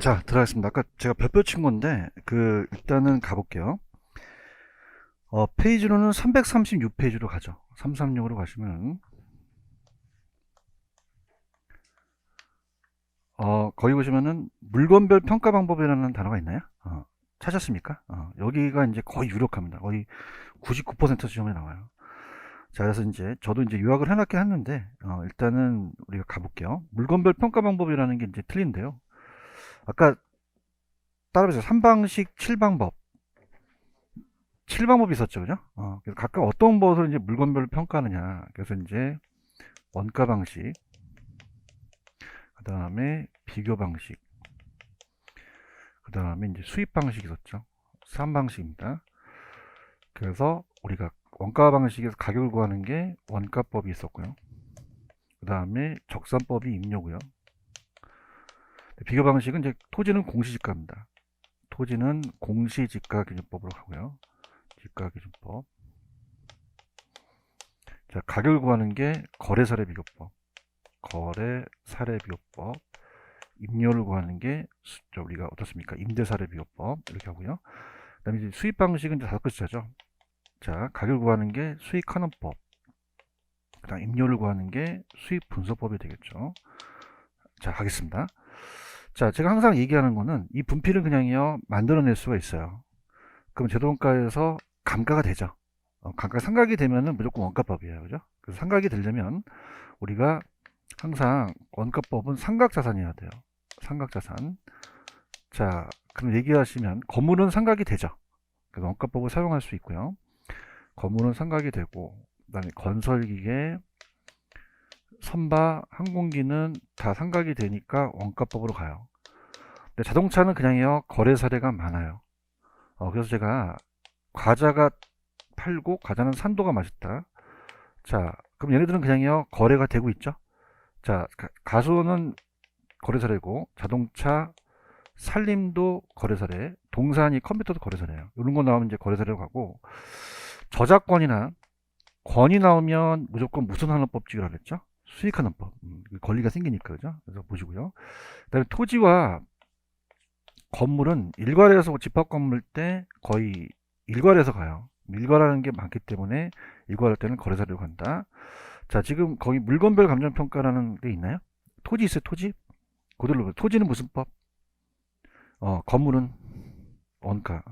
자, 들어가겠습니다. 아까 제가 별표 친 건데, 일단은 가볼게요. 페이지로는 336페이지로 가죠. 336으로 가시면, 거기 보시면은, 물건별 평가 방법이라는 단어가 있나요? 찾았습니까? 여기가 이제 거의 유력합니다. 거의 99% 시험에 나와요. 자, 그래서 이제, 저도 이제 요약을 해놨긴 했는데, 일단은 우리가 가볼게요. 물건별 평가 방법이라는 게 이제 틀린데요. 아까 따라해보세요. 3방식 7방법. 7방법이 있었죠, 그죠? 그래서 각각 어떤 것을 이제 물건별로 평가하느냐. 그래서 이제 원가 방식, 그 다음에 비교 방식, 그 다음에 이제 수입 방식이 있었죠. 3방식입니다. 그래서 우리가 원가 방식에서 가격을 구하는 게 원가법이 있었고요. 그 다음에 적산법이 임료고요. 비교 방식은 이제 토지는 공시지가입니다. 토지는 공시지가 기준법으로 가고요. 지가 기준법. 자, 가격을 구하는 게 거래사례 비교법, 거래 사례 비교법, 임료를 구하는 게 우리가 어떻습니까? 임대사례 비교법 이렇게 하고요. 그다음에 이제 수입 방식은 이제 다섯 글자죠. 자, 가격을 구하는 게 수익환원법, 그다음 임료를 구하는 게 수익 분석법이 되겠죠. 자, 가겠습니다. 자, 제가 항상 얘기하는 거는 이 분필은 그냥요 만들어낼 수가 있어요. 그럼 제도원가에서 감가가 되죠. 감가 상각이 되면은 무조건 원가법이에요, 그죠? 그래서 상각이 되려면 우리가 항상 원가법은 삼각자산이어야 돼요. 삼각자산. 자, 그럼 얘기하시면 건물은 삼각이 되죠. 그래서 원가법을 사용할 수 있고요. 건물은 삼각이 되고, 그다음에 건설기계, 선박, 항공기는 다 삼각이 되니까 원가법으로 가요. 근데 자동차는 그냥요 거래 사례가 많아요. 그래서 제가 과자가 팔고 과자는 산도가 맛있다. 자, 그럼 얘네들은 그냥요 거래가 되고 있죠. 자, 가수는 거래사례고 자동차, 산림도 거래사례, 동산이 컴퓨터도 거래사례예요. 이런 거 나오면 이제 거래사례로 가고, 저작권이나 권이 나오면 무조건 무슨 환원법칙이라고 그랬죠? 수익환원법. 권리가 생기니까, 그죠? 그래서 보시고요. 그다음에 토지와 건물은 일괄해서 집합 건물 때 거의 일괄해서 가요. 일괄하는 게 많기 때문에 일괄할 때는 거래사례로 간다. 자, 지금 거기 물건별 감정평가라는 게 있나요? 토지 있어요, 토지? 그대로 토지는 무슨 법? 건물은 원가.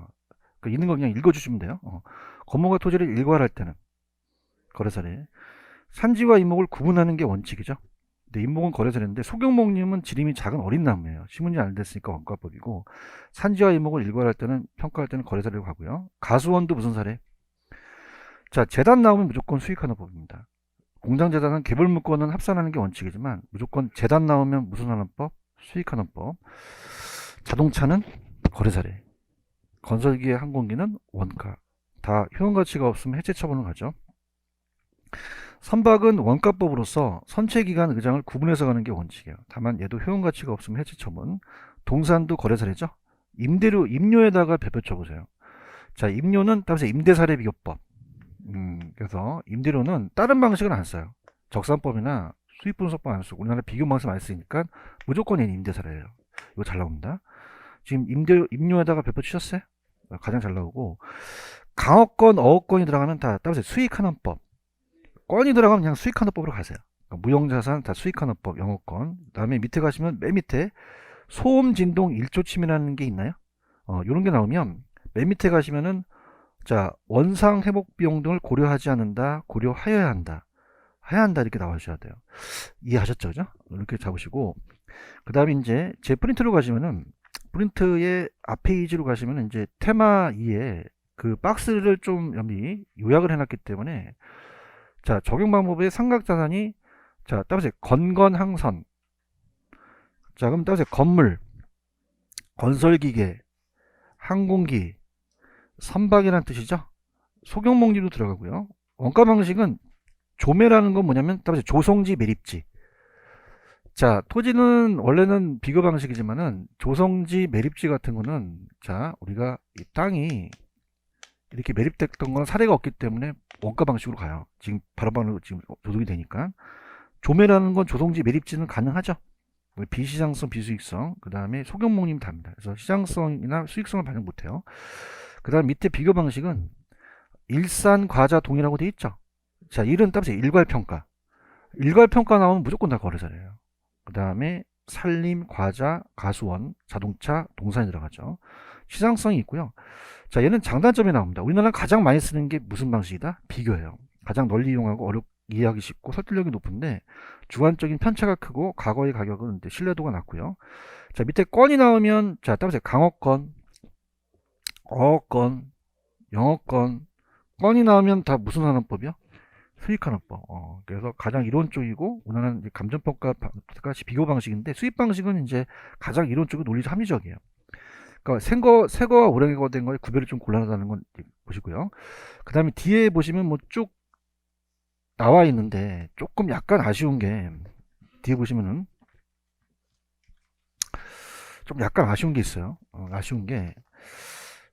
있는 거 그냥 읽어주시면 돼요. 건물과 토지를 일괄할 때는 거래사례. 산지와 임목을 구분하는 게 원칙이죠. 근데 임목은 거래사례인데 소경목님은 지름이 작은 어린 나무예요. 심은 지 안 됐으니까 원가법이고, 산지와 임목을 일괄할 때는 평가할 때는 거래사례로 가고요. 가수원도 무슨 사례? 자, 재단 나오면 무조건 수익하는 법입니다. 공장재단은 개별물건은 합산하는 게 원칙이지만 무조건 재단 나오면 무슨 하는법? 수익하는 법. 자동차는 거래사례, 건설기의 항공기는 원가. 다 효용가치가 없으면 해체 처분을 가죠. 선박은 원가법으로서 선체기간 의장을 구분해서 가는 게 원칙이에요. 다만 얘도 효용가치가 없으면 해체 처분. 동산도 거래사례죠. 임대료, 임료에다가 별표 쳐보세요. 자, 임료는 따라서 임대사례 비교법. 그래서 임대료는 다른 방식은 안 써요. 적산법이나 수익분석법 안 쓰고 우리나라 비교 방식 많이 쓰니까 무조건 얘는 임대사례예요. 이거 잘 나옵니다. 지금 임료에다가 별표 치셨어요? 가장 잘 나오고, 강어권, 어업권이 들어가면 다 따라서 수익환원법. 건이 들어가면 그냥 수익환원법으로 가세요. 그러니까 무형자산 다 수익환원법, 영어권. 그다음에 밑에 가시면 맨 밑에 소음, 진동, 일조침이라는 게 있나요? 이런 게 나오면 맨 밑에 가시면은 자, 원상 회복 비용 등을 고려하지 않는다, 고려하여야 한다, 해야 한다 이렇게 나와주셔야 돼요. 이해하셨죠, 그죠? 이렇게 잡으시고, 그 다음에 이제 제 프린트로 가시면은 프린트의 앞 페이지로 가시면은 이제 테마 2에 그 박스를 좀 여기 요약을 해놨기 때문에, 자, 적용 방법의 삼각자산이, 자, 따보세요. 건건항선. 자, 그럼 따보세요. 건물, 건설기계, 항공기, 선박이라는 뜻이죠. 소경목리도 들어가고요. 원가 방식은 조매라는 건 뭐냐면 따라서 조성지 매립지. 자, 토지는 원래는 비교 방식이지만은 조성지 매립지 같은 거는, 자, 우리가 이 땅이 이렇게 매립됐던 건 사례가 없기 때문에 원가 방식으로 가요. 지금 바로바로 지금 조성이 되니까. 조매라는 건 조성지 매립지는 가능하죠. 비시장성, 비수익성, 그 다음에 소경목님 답니다. 그래서 시장성이나 수익성을 반영 못해요. 그 다음 밑에 비교 방식은 일산, 과자, 동이라고 돼 있죠. 자, 일은 따라서 일괄평가. 일괄평가 나오면 무조건 다 거래사래요. 그 다음에 산림, 과자, 가수원, 자동차, 동산이 들어가죠. 시장성이 있고요. 자, 얘는 장단점이 나옵니다. 우리나라는 가장 많이 쓰는 게 무슨 방식이다? 비교예요. 가장 널리 이용하고 이해하기 쉽고 설득력이 높은데 주관적인 편차가 크고 과거의 가격은 신뢰도가 낮고요. 자, 밑에 건이 나오면 자, 따라서 강어건, 어건, 영어건, 건이 나오면 다 무슨 산업법이요? 수익환업법. 그래서 가장 이론적이고 원하는 감정평가 같이 비교 방식인데 수입 방식은 이제 가장 이론적이고 논리적 합리적이에요. 그러니까 새거와 오래된 거의 구별이 좀 곤란하다는 건 보시고요. 그 다음에 뒤에 보시면 뭐 쭉 나와 있는데 조금 약간 아쉬운 게 뒤에 보시면은 좀 약간 아쉬운 게 있어요. 아쉬운 게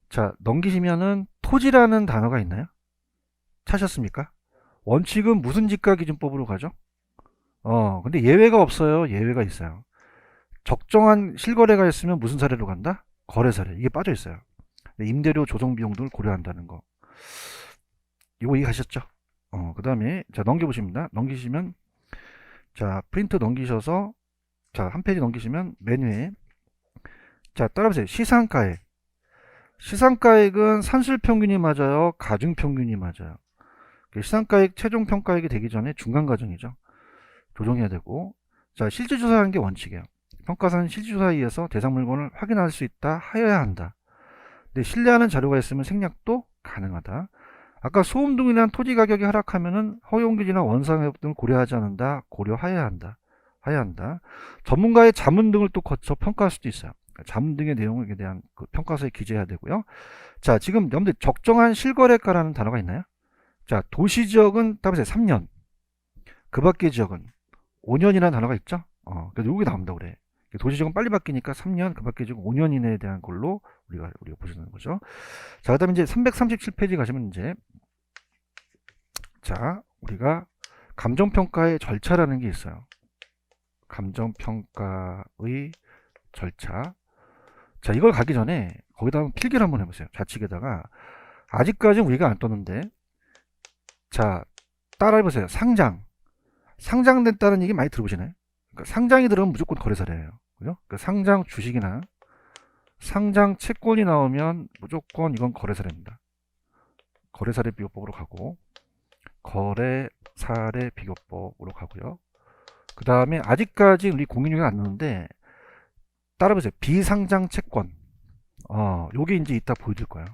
자, 넘기시면은 토지라는 단어가 있나요? 찾으셨습니까? 원칙은 무슨 지가 기준법으로 가죠? 근데 예외가 없어요. 예외가 있어요. 적정한 실거래가 있으면 무슨 사례로 간다? 거래 사례. 이게 빠져 있어요. 임대료 조성 비용 등을 고려한다는 거. 이거 이해하셨죠? 그 다음에 자, 넘겨보십니다. 넘기시면 자, 프린트 넘기셔서 자, 한 페이지 넘기시면 메뉴에 자, 따라보세요. 시상가액. 시상가액은 산술평균이 맞아요? 가중평균이 맞아요? 시상가액 최종평가액이 되기 전에 중간과정이죠. 조정해야 되고 자, 실질조사하는 게 원칙이에요. 평가사는 실질조사에 의해서 대상 물건을 확인할 수 있다 하여야 한다. 근데 신뢰하는 자료가 있으면 생략도 가능하다. 아까 소음등이나 토지 가격이 하락하면은 허용규제나 원상회복 등을 고려하지 않는다. 고려하여야 한다. 하여야 한다. 전문가의 자문 등을 또 거쳐 평가할 수도 있어요. 자문 등의 내용에 대한 그 평가서에 기재해야 되고요. 자, 지금 여러분들 적정한 실거래가라는 단어가 있나요? 자, 도시지역은 따보세요. 3년. 그 밖의 지역은 5년이라는 단어가 있죠? 그래서 여기 나옵니다, 그래. 도시지역은 빨리 바뀌니까 3년, 그 밖의 지역은 5년 이내에 대한 걸로 우리가 보시는 거죠. 자, 그 다음에 이제 337페이지 가시면 이제, 자, 우리가 감정평가의 절차라는 게 있어요. 감정평가의 절차. 자, 이걸 가기 전에 거기다 한번 필기를 한번 해보세요. 좌측에다가. 아직까지는 우리가 안 떴는데, 자, 따라해보세요. 상장. 상장됐다는 얘기 많이 들어보시나요? 그러니까 상장이 들어오면 무조건 거래사례예요. 그죠? 그러니까 상장 주식이나 상장 채권이 나오면 무조건 이건 거래사례입니다. 거래사례 비교법으로 가고, 거래사례 비교법으로 가고요. 그 다음에 아직까지 우리 공인중개가 안 나오는데, 따라보세요. 비상장 채권. 요게 이제 이따 보여드릴 거예요.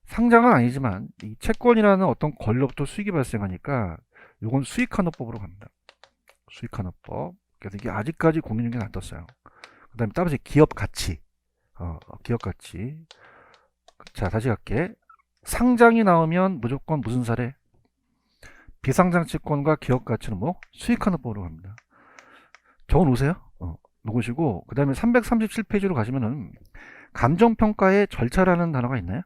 상장은 아니지만 이 채권이라는 어떤 권리로부터 수익이 발생하니까 요건 수익환업법으로 갑니다. 수익환업법. 그래서 이게 아직까지 공인중개는 안 떴어요. 그 다음에 따라서 기업 가치. 기업 가치. 자, 다시 갈게. 상장이 나오면 무조건 무슨 사례? 비상장 채권과 기업 가치는 뭐? 수익환업법으로 갑니다. 적어 놓으세요. 놓으시고, 그 다음에 337페이지로 가시면은 감정평가의 절차라는 단어가 있나요?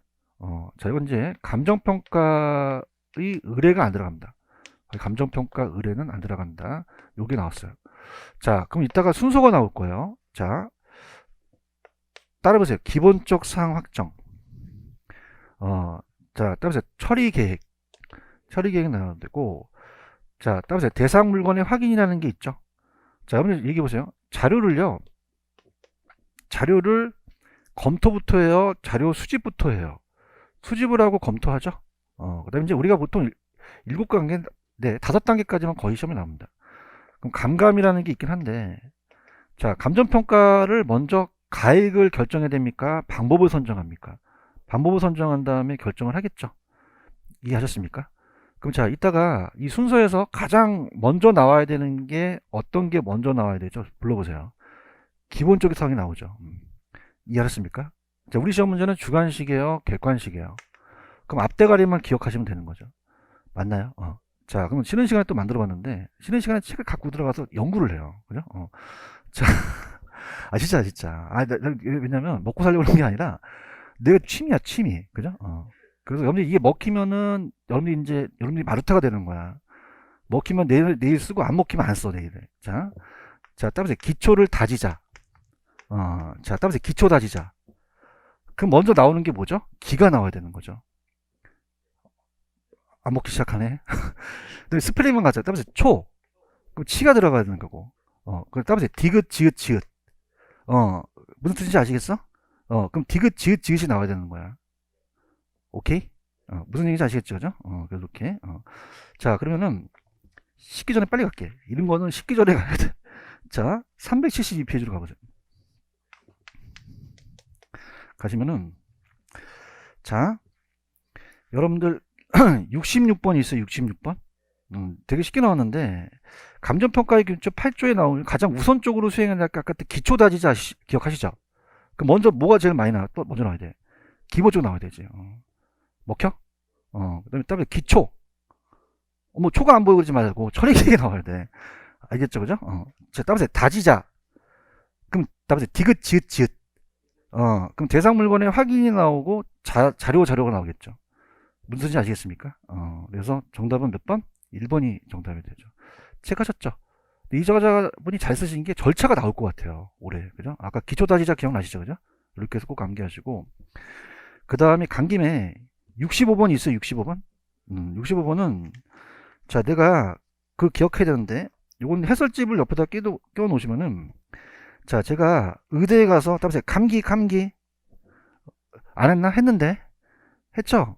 자, 이건 이제 감정평가의 의뢰가 안 들어갑니다. 감정평가 의뢰는 안 들어간다. 요게 나왔어요. 자, 그럼 이따가 순서가 나올 거예요. 자, 따라보세요. 기본적 사항 확정. 자, 따라보세요. 처리 계획. 처리 계획 나와야 되고, 자, 따라보세요. 대상 물건의 확인이라는 게 있죠. 자, 여러분들 얘기해 보세요. 자료를 검토부터 해요? 자료 수집부터 해요? 수집을 하고 검토하죠? 그 다음에 이제 우리가 보통 7단계, 네, 5단계까지만 거의 시험에 나옵니다. 그럼 감감이라는 게 있긴 한데, 자, 감정평가를 먼저 가액을 결정해야 됩니까? 방법을 선정합니까? 방법을 선정한 다음에 결정을 하겠죠? 이해하셨습니까? 그럼 자, 이따가 이 순서에서 가장 먼저 나와야 되는 게 어떤 게 먼저 나와야 되죠? 불러보세요. 기본적인 사항이 나오죠. 이해하셨습니까? 자, 우리 시험 문제는 주관식이에요? 객관식이에요? 그럼 앞대가리만 기억하시면 되는 거죠. 맞나요? 자, 그럼 쉬는 시간에 또 만들어 봤는데, 쉬는 시간에 책을 갖고 들어가서 연구를 해요. 그죠? 자, 진짜. 왜냐면 먹고 살려고 그런 게 아니라, 내가 취미야, 취미. 그죠? 그래서 여러분들 이게 먹히면은, 여러분들이 마루타가 되는 거야. 먹히면 내일 쓰고, 안 먹히면 안 써, 내일. 자, 자, 따라서 기초를 다지자. 자, 따라서 기초 다지자. 그럼 먼저 나오는 게 뭐죠? 기가 나와야 되는 거죠. 안 먹기 시작하네. 근데 스펠링만 가자. 따라서 초. 그럼 치가 들어가야 되는 거고. 그럼 따라서 디귿, 지읒, 지읒. 무슨 뜻인지 아시겠어? 그럼 디귿, 지읒, 지읒이 나와야 되는 거야. 오케이? 무슨 얘기인지 아시겠죠? 그죠? 그래서 이렇게. 자, 그러면은, 씻기 전에 빨리 갈게. 이런 거는 씻기 전에 가야 돼. 자, 372페이지로 가보자. 가시면은, 자, 여러분들, 66번이 있어요, 66번. 되게 쉽게 나왔는데, 감정평가의 기초 8조에 나오는 가장 우선적으로 수행해야 할 아까 기초 다지자 기억하시죠? 그럼 먼저 뭐가 제일 많이 나와? 또 먼저 나와야 돼. 기본적으로 나와야 되지. 먹혀? 그 다음에 기초. 뭐 초가 안 보이고 그러지 말고 철이게 나와야 돼. 알겠죠? 그죠? 자, 따라서 다지자. 그럼 따라서 디귿, 지읒, 지읒. 그럼 대상 물건의 확인이 나오고 자료가 나오겠죠. 무슨 뜻인지 아시겠습니까? 그래서 정답은 몇 번? 1번이 정답이 되죠. 체크하셨죠? 이 저자분이 잘 쓰신 게 절차가 나올 것 같아요. 올해. 그죠? 아까 기초 다지자 기억나시죠? 그죠? 이렇게 해서 꼭 암기하시고. 그 다음에 간 김에 65번 있어요. 65번. 65번은 자, 내가 그 기억해야 되는데 요건 해설집을 옆에다 끼워 놓으시면은 자, 제가 의대에 가서 따라서 감기 안 했나? 했는데 했죠?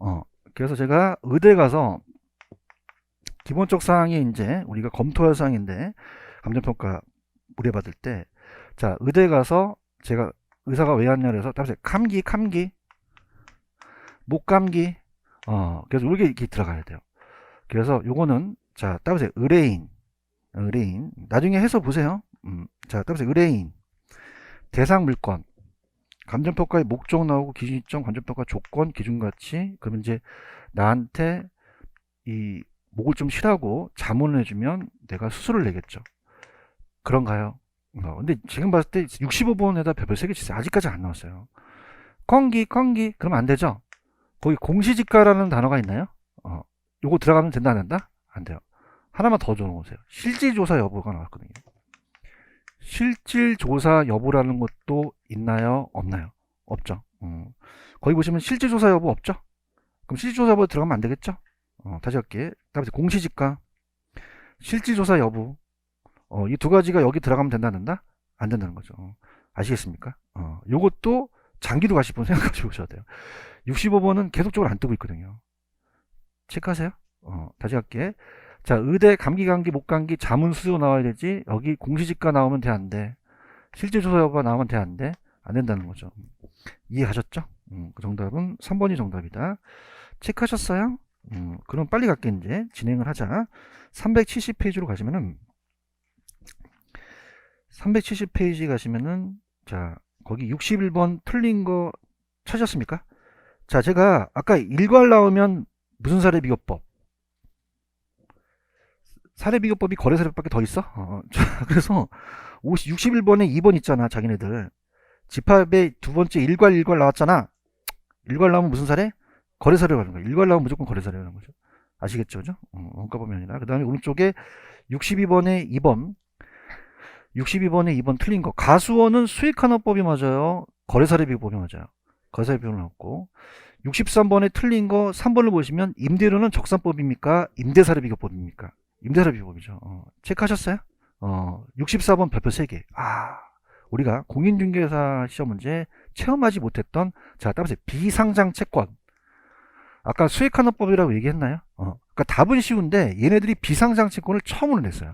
그래서 제가 의대에 가서 기본적 사항이 이제 우리가 검토할 사항인데 감정평가 의뢰받을 때 자, 의대에 가서 제가 의사가 왜 왔냐 그래서 따라서 감기 목감기 그래서 이렇게 들어가야 돼요. 그래서 요거는 자, 따라서 의뢰인 나중에 해서 보세요. 자, 따라서 의뢰인 대상 물건 감정평가의 목적 나오고 기준시점 감정평가 조건 기준가치 그러면 이제 나한테 이 목을 좀 쉬라고 자문을 해주면 내가 수술을 내겠죠. 그런가요? 근데 지금 봤을 때 65번에다 별별 3개 치세요. 아직까지 안 나왔어요. 건기 그러면 안 되죠. 거기 공시지가라는 단어가 있나요? 요거 들어가면 된다 안 된다? 안 돼요. 하나만 더 적어놓으세요. 실질조사 여부가 나왔거든요. 실질조사 여부라는 것도 있나요? 없나요? 없죠. 거기 보시면 실질조사 여부 없죠? 그럼 실질조사 여부 들어가면 안 되겠죠? 다시 할게. 다음에 공시지가, 실질조사 여부. 이 두 가지가 여기 들어가면 된다, 안 된다? 안 된다는 거죠. 아시겠습니까? 요것도 장기로 가실 분 생각하시고 오셔야 돼요. 65번은 계속적으로 안 뜨고 있거든요. 체크하세요. 다시 할게. 자, 의대 감기 목감기 자문 수요 나와야 되지. 여기 공시지가 나오면 돼, 안 돼? 실질조사 여부가 나오면 돼, 안 돼? 안 된다는 거죠. 이해하셨죠? 그 정답은 3번이 정답이다. 체크하셨어요? 그럼 빨리 갈게. 이제 진행을 하자. 370페이지로 가시면은 370페이지 가시면은 자, 거기 61번 틀린 거 찾으셨습니까? 자, 제가 아까 일괄 나오면 무슨 사례 비교법? 사례 비교법이 거래 사례밖에 더 있어? 자, 그래서 61번에 2번 있잖아, 자기네들. 집합의 두 번째 일괄 나왔잖아. 일괄 나오면 무슨 사례? 거래 사례가 가는 거야. 일괄 나오면 무조건 거래 사례가 가는 거죠. 아시겠죠? 그죠? 원가법이 아니라. 그 다음에 오른쪽에 62번에 2번. 62번에 2번 틀린 거. 가수원은 수익환원법이 맞아요. 거래사례 비교법이 맞아요. 거래사례 비교는 나왔고. 63번에 틀린 거 3번을 보시면 임대료는 적산법입니까? 임대사례 비교법입니까? 임대사례 비교법이죠. 체크하셨어요? 64번 별표 3개. 우리가 공인중개사 시험 문제 체험하지 못했던 자, 따라서 비상장 채권. 아까 수익환원법이라고 얘기했나요? 그러니까 답은 쉬운데 얘네들이 비상장 채권을 처음으로 냈어요.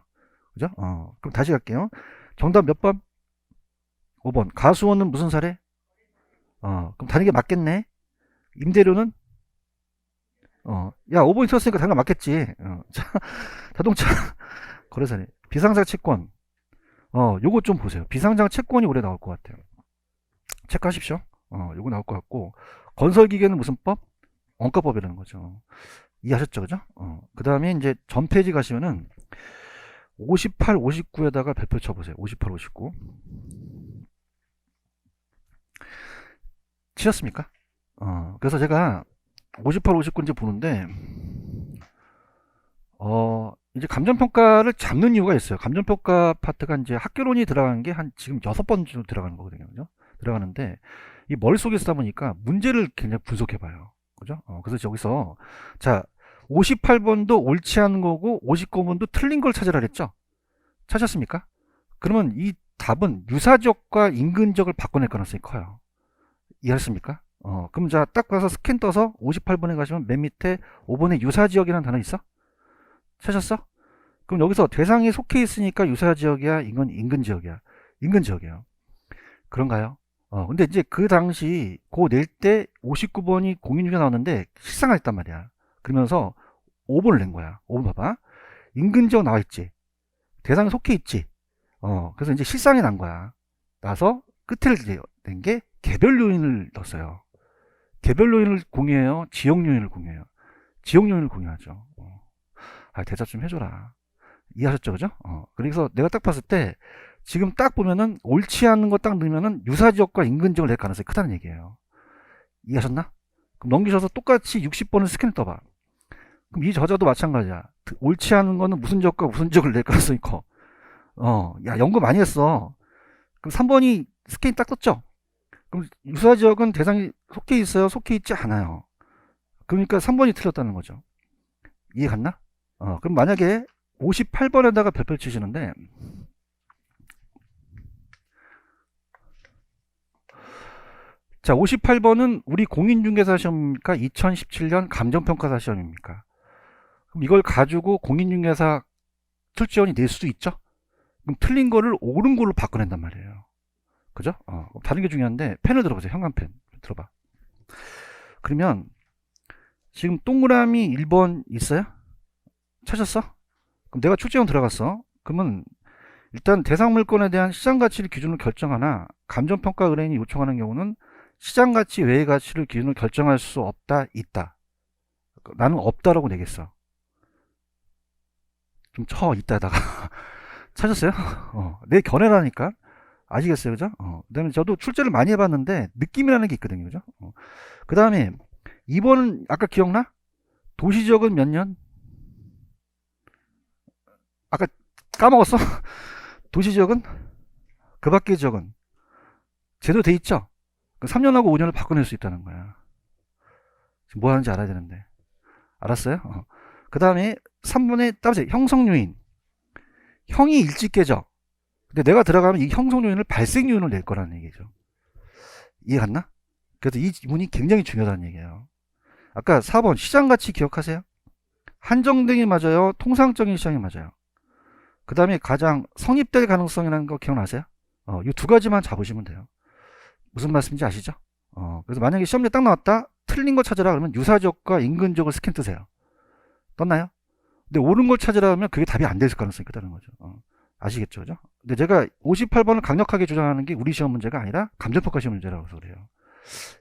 그죠? 그럼 다시 갈게요. 정답 몇 번? 5번. 가수원은 무슨 사례? 그럼 다른 게 맞겠네. 임대료는? 야, 5번 있었으니까 당연 맞겠지. 자동차 거래 사례. 비상장 채권. 요거 좀 보세요. 비상장 채권이 올해 나올 것 같아요. 체크하십시오. 요거 나올 것 같고. 건설기계는 무슨 법? 원가법이라는 거죠. 이해하셨죠? 그죠? 그 다음에 이제 전 페이지 가시면은 58, 59에다가 별표 쳐보세요. 58, 59. 치셨습니까? 그래서 제가 58, 59 이제 보는데, 이제 감정평가를 잡는 이유가 있어요. 감정평가 파트가 이제 학교론이 들어가는 게 한 지금 6번 정도 들어가는 거거든요. 그죠? 들어가는데, 이 머릿속에 쓰다 보니까 문제를 굉장히 분석해 봐요. 그죠? 그래서 저기서, 자, 58번도 옳지 않은 거고, 59번도 틀린 걸 찾으라 그랬죠? 찾았습니까? 그러면 이 답은 유사지역과 인근지역을 바꿔낼 가능성이 커요. 이해하셨습니까? 그럼 자, 딱 가서 스캔 떠서 58번에 가시면 맨 밑에 5번에 유사지역이라는 단어 있어? 찾았어? 그럼 여기서 대상이 속해 있으니까 유사지역이야? 이건 인근지역이야? 인근지역이에요. 그런가요? 근데 이제 그 당시 고 낼 때 59번이 공인중개 나왔는데 실상을 했단 말이야. 그러면서 5번을 낸 거야. 5번 봐봐. 인근지역 나와 있지. 대상이 속해 있지. 그래서 이제 실상이 난 거야. 나서 끝을 낸 게 개별 요인을 넣었어요. 개별 요인을 공유해요? 지역 요인을 공유해요? 지역 요인을 공유하죠. 대답 좀 해줘라. 이해하셨죠? 그죠? 그래서 내가 딱 봤을 때 지금 딱 보면은 옳지 않은 거 딱 넣으면은 유사지역과 인근지역을 낼 가능성이 크다는 얘기예요. 이해하셨나? 그럼 넘기셔서 똑같이 60번을 스캔 떠봐. 그럼 이 저자도 마찬가지야. 옳지 않은 거는 무슨 지역과 무슨 지역을 낼 가능성이 커. 야, 연구 많이 했어. 그럼 3번이 스캔이 딱 떴죠? 그럼 유사지역은 대상이 속해 있어요? 속해 있지 않아요? 그러니까 3번이 틀렸다는 거죠. 이해 갔나? 그럼 만약에 58번에다가 별표 치시는데, 자, 58번은 우리 공인중개사 시험입니까? 2017년 감정평가사 시험입니까? 그럼 이걸 가지고 공인중개사 출제원이 낼 수도 있죠? 그럼 틀린 거를 옳은 걸로 바꿔낸단 말이에요. 그죠? 다른 게 중요한데, 펜을 들어보세요. 현관펜. 들어봐. 그러면, 지금 동그라미 1번 있어요? 찾았어? 그럼 내가 출제원 들어갔어. 그러면 일단 대상 물건에 대한 시장 가치를 기준으로 결정하나 감정평가 의뢰인이 요청하는 경우는 시장 가치 외의 가치를 기준으로 결정할 수 없다, 있다. 나는 없다라고 내겠어. 좀 있다다가 찾았어요? 내 견해라니까. 아시겠어요? 그죠? 그 다음에 저도 출제를 많이 해봤는데 느낌이라는 게 있거든요. 그죠? 그 다음에 2번은 아까 기억나? 도시지역은 몇 년? 아까 까먹었어? 도시지역은? 그 밖의 지역은? 제대로 돼 있죠? 3년하고 5년을 바꿔낼 수 있다는 거야. 지금 뭐 하는지 알아야 되는데. 알았어요? 그 다음에 3번에 따보세요. 형성요인. 형이 일찍 깨져. 근데 내가 들어가면 이 형성요인을 발생요인을 낼 거라는 얘기죠. 이해 갔나? 그래서 이 지문이 굉장히 중요하다는 얘기예요. 아까 4번 시장가치 기억하세요? 한정등이 맞아요? 통상적인 시장이 맞아요? 그 다음에 가장 성립될 가능성이라는 거 기억나세요? 이 두 가지만 잡으시면 돼요. 무슨 말씀인지 아시죠? 그래서 만약에 시험지에 딱 나왔다 틀린 거 찾으라 그러면 유사지역과 인근지역을 스캔 뜨세요. 떴나요? 근데 옳은 걸 찾으라 하면 그게 답이 안 될 가능성이 크다는 거죠. 아시겠죠? 그죠? 근데 제가 58번을 강력하게 주장하는 게 우리 시험 문제가 아니라 감정평가 시험 문제라고 해서 그래요.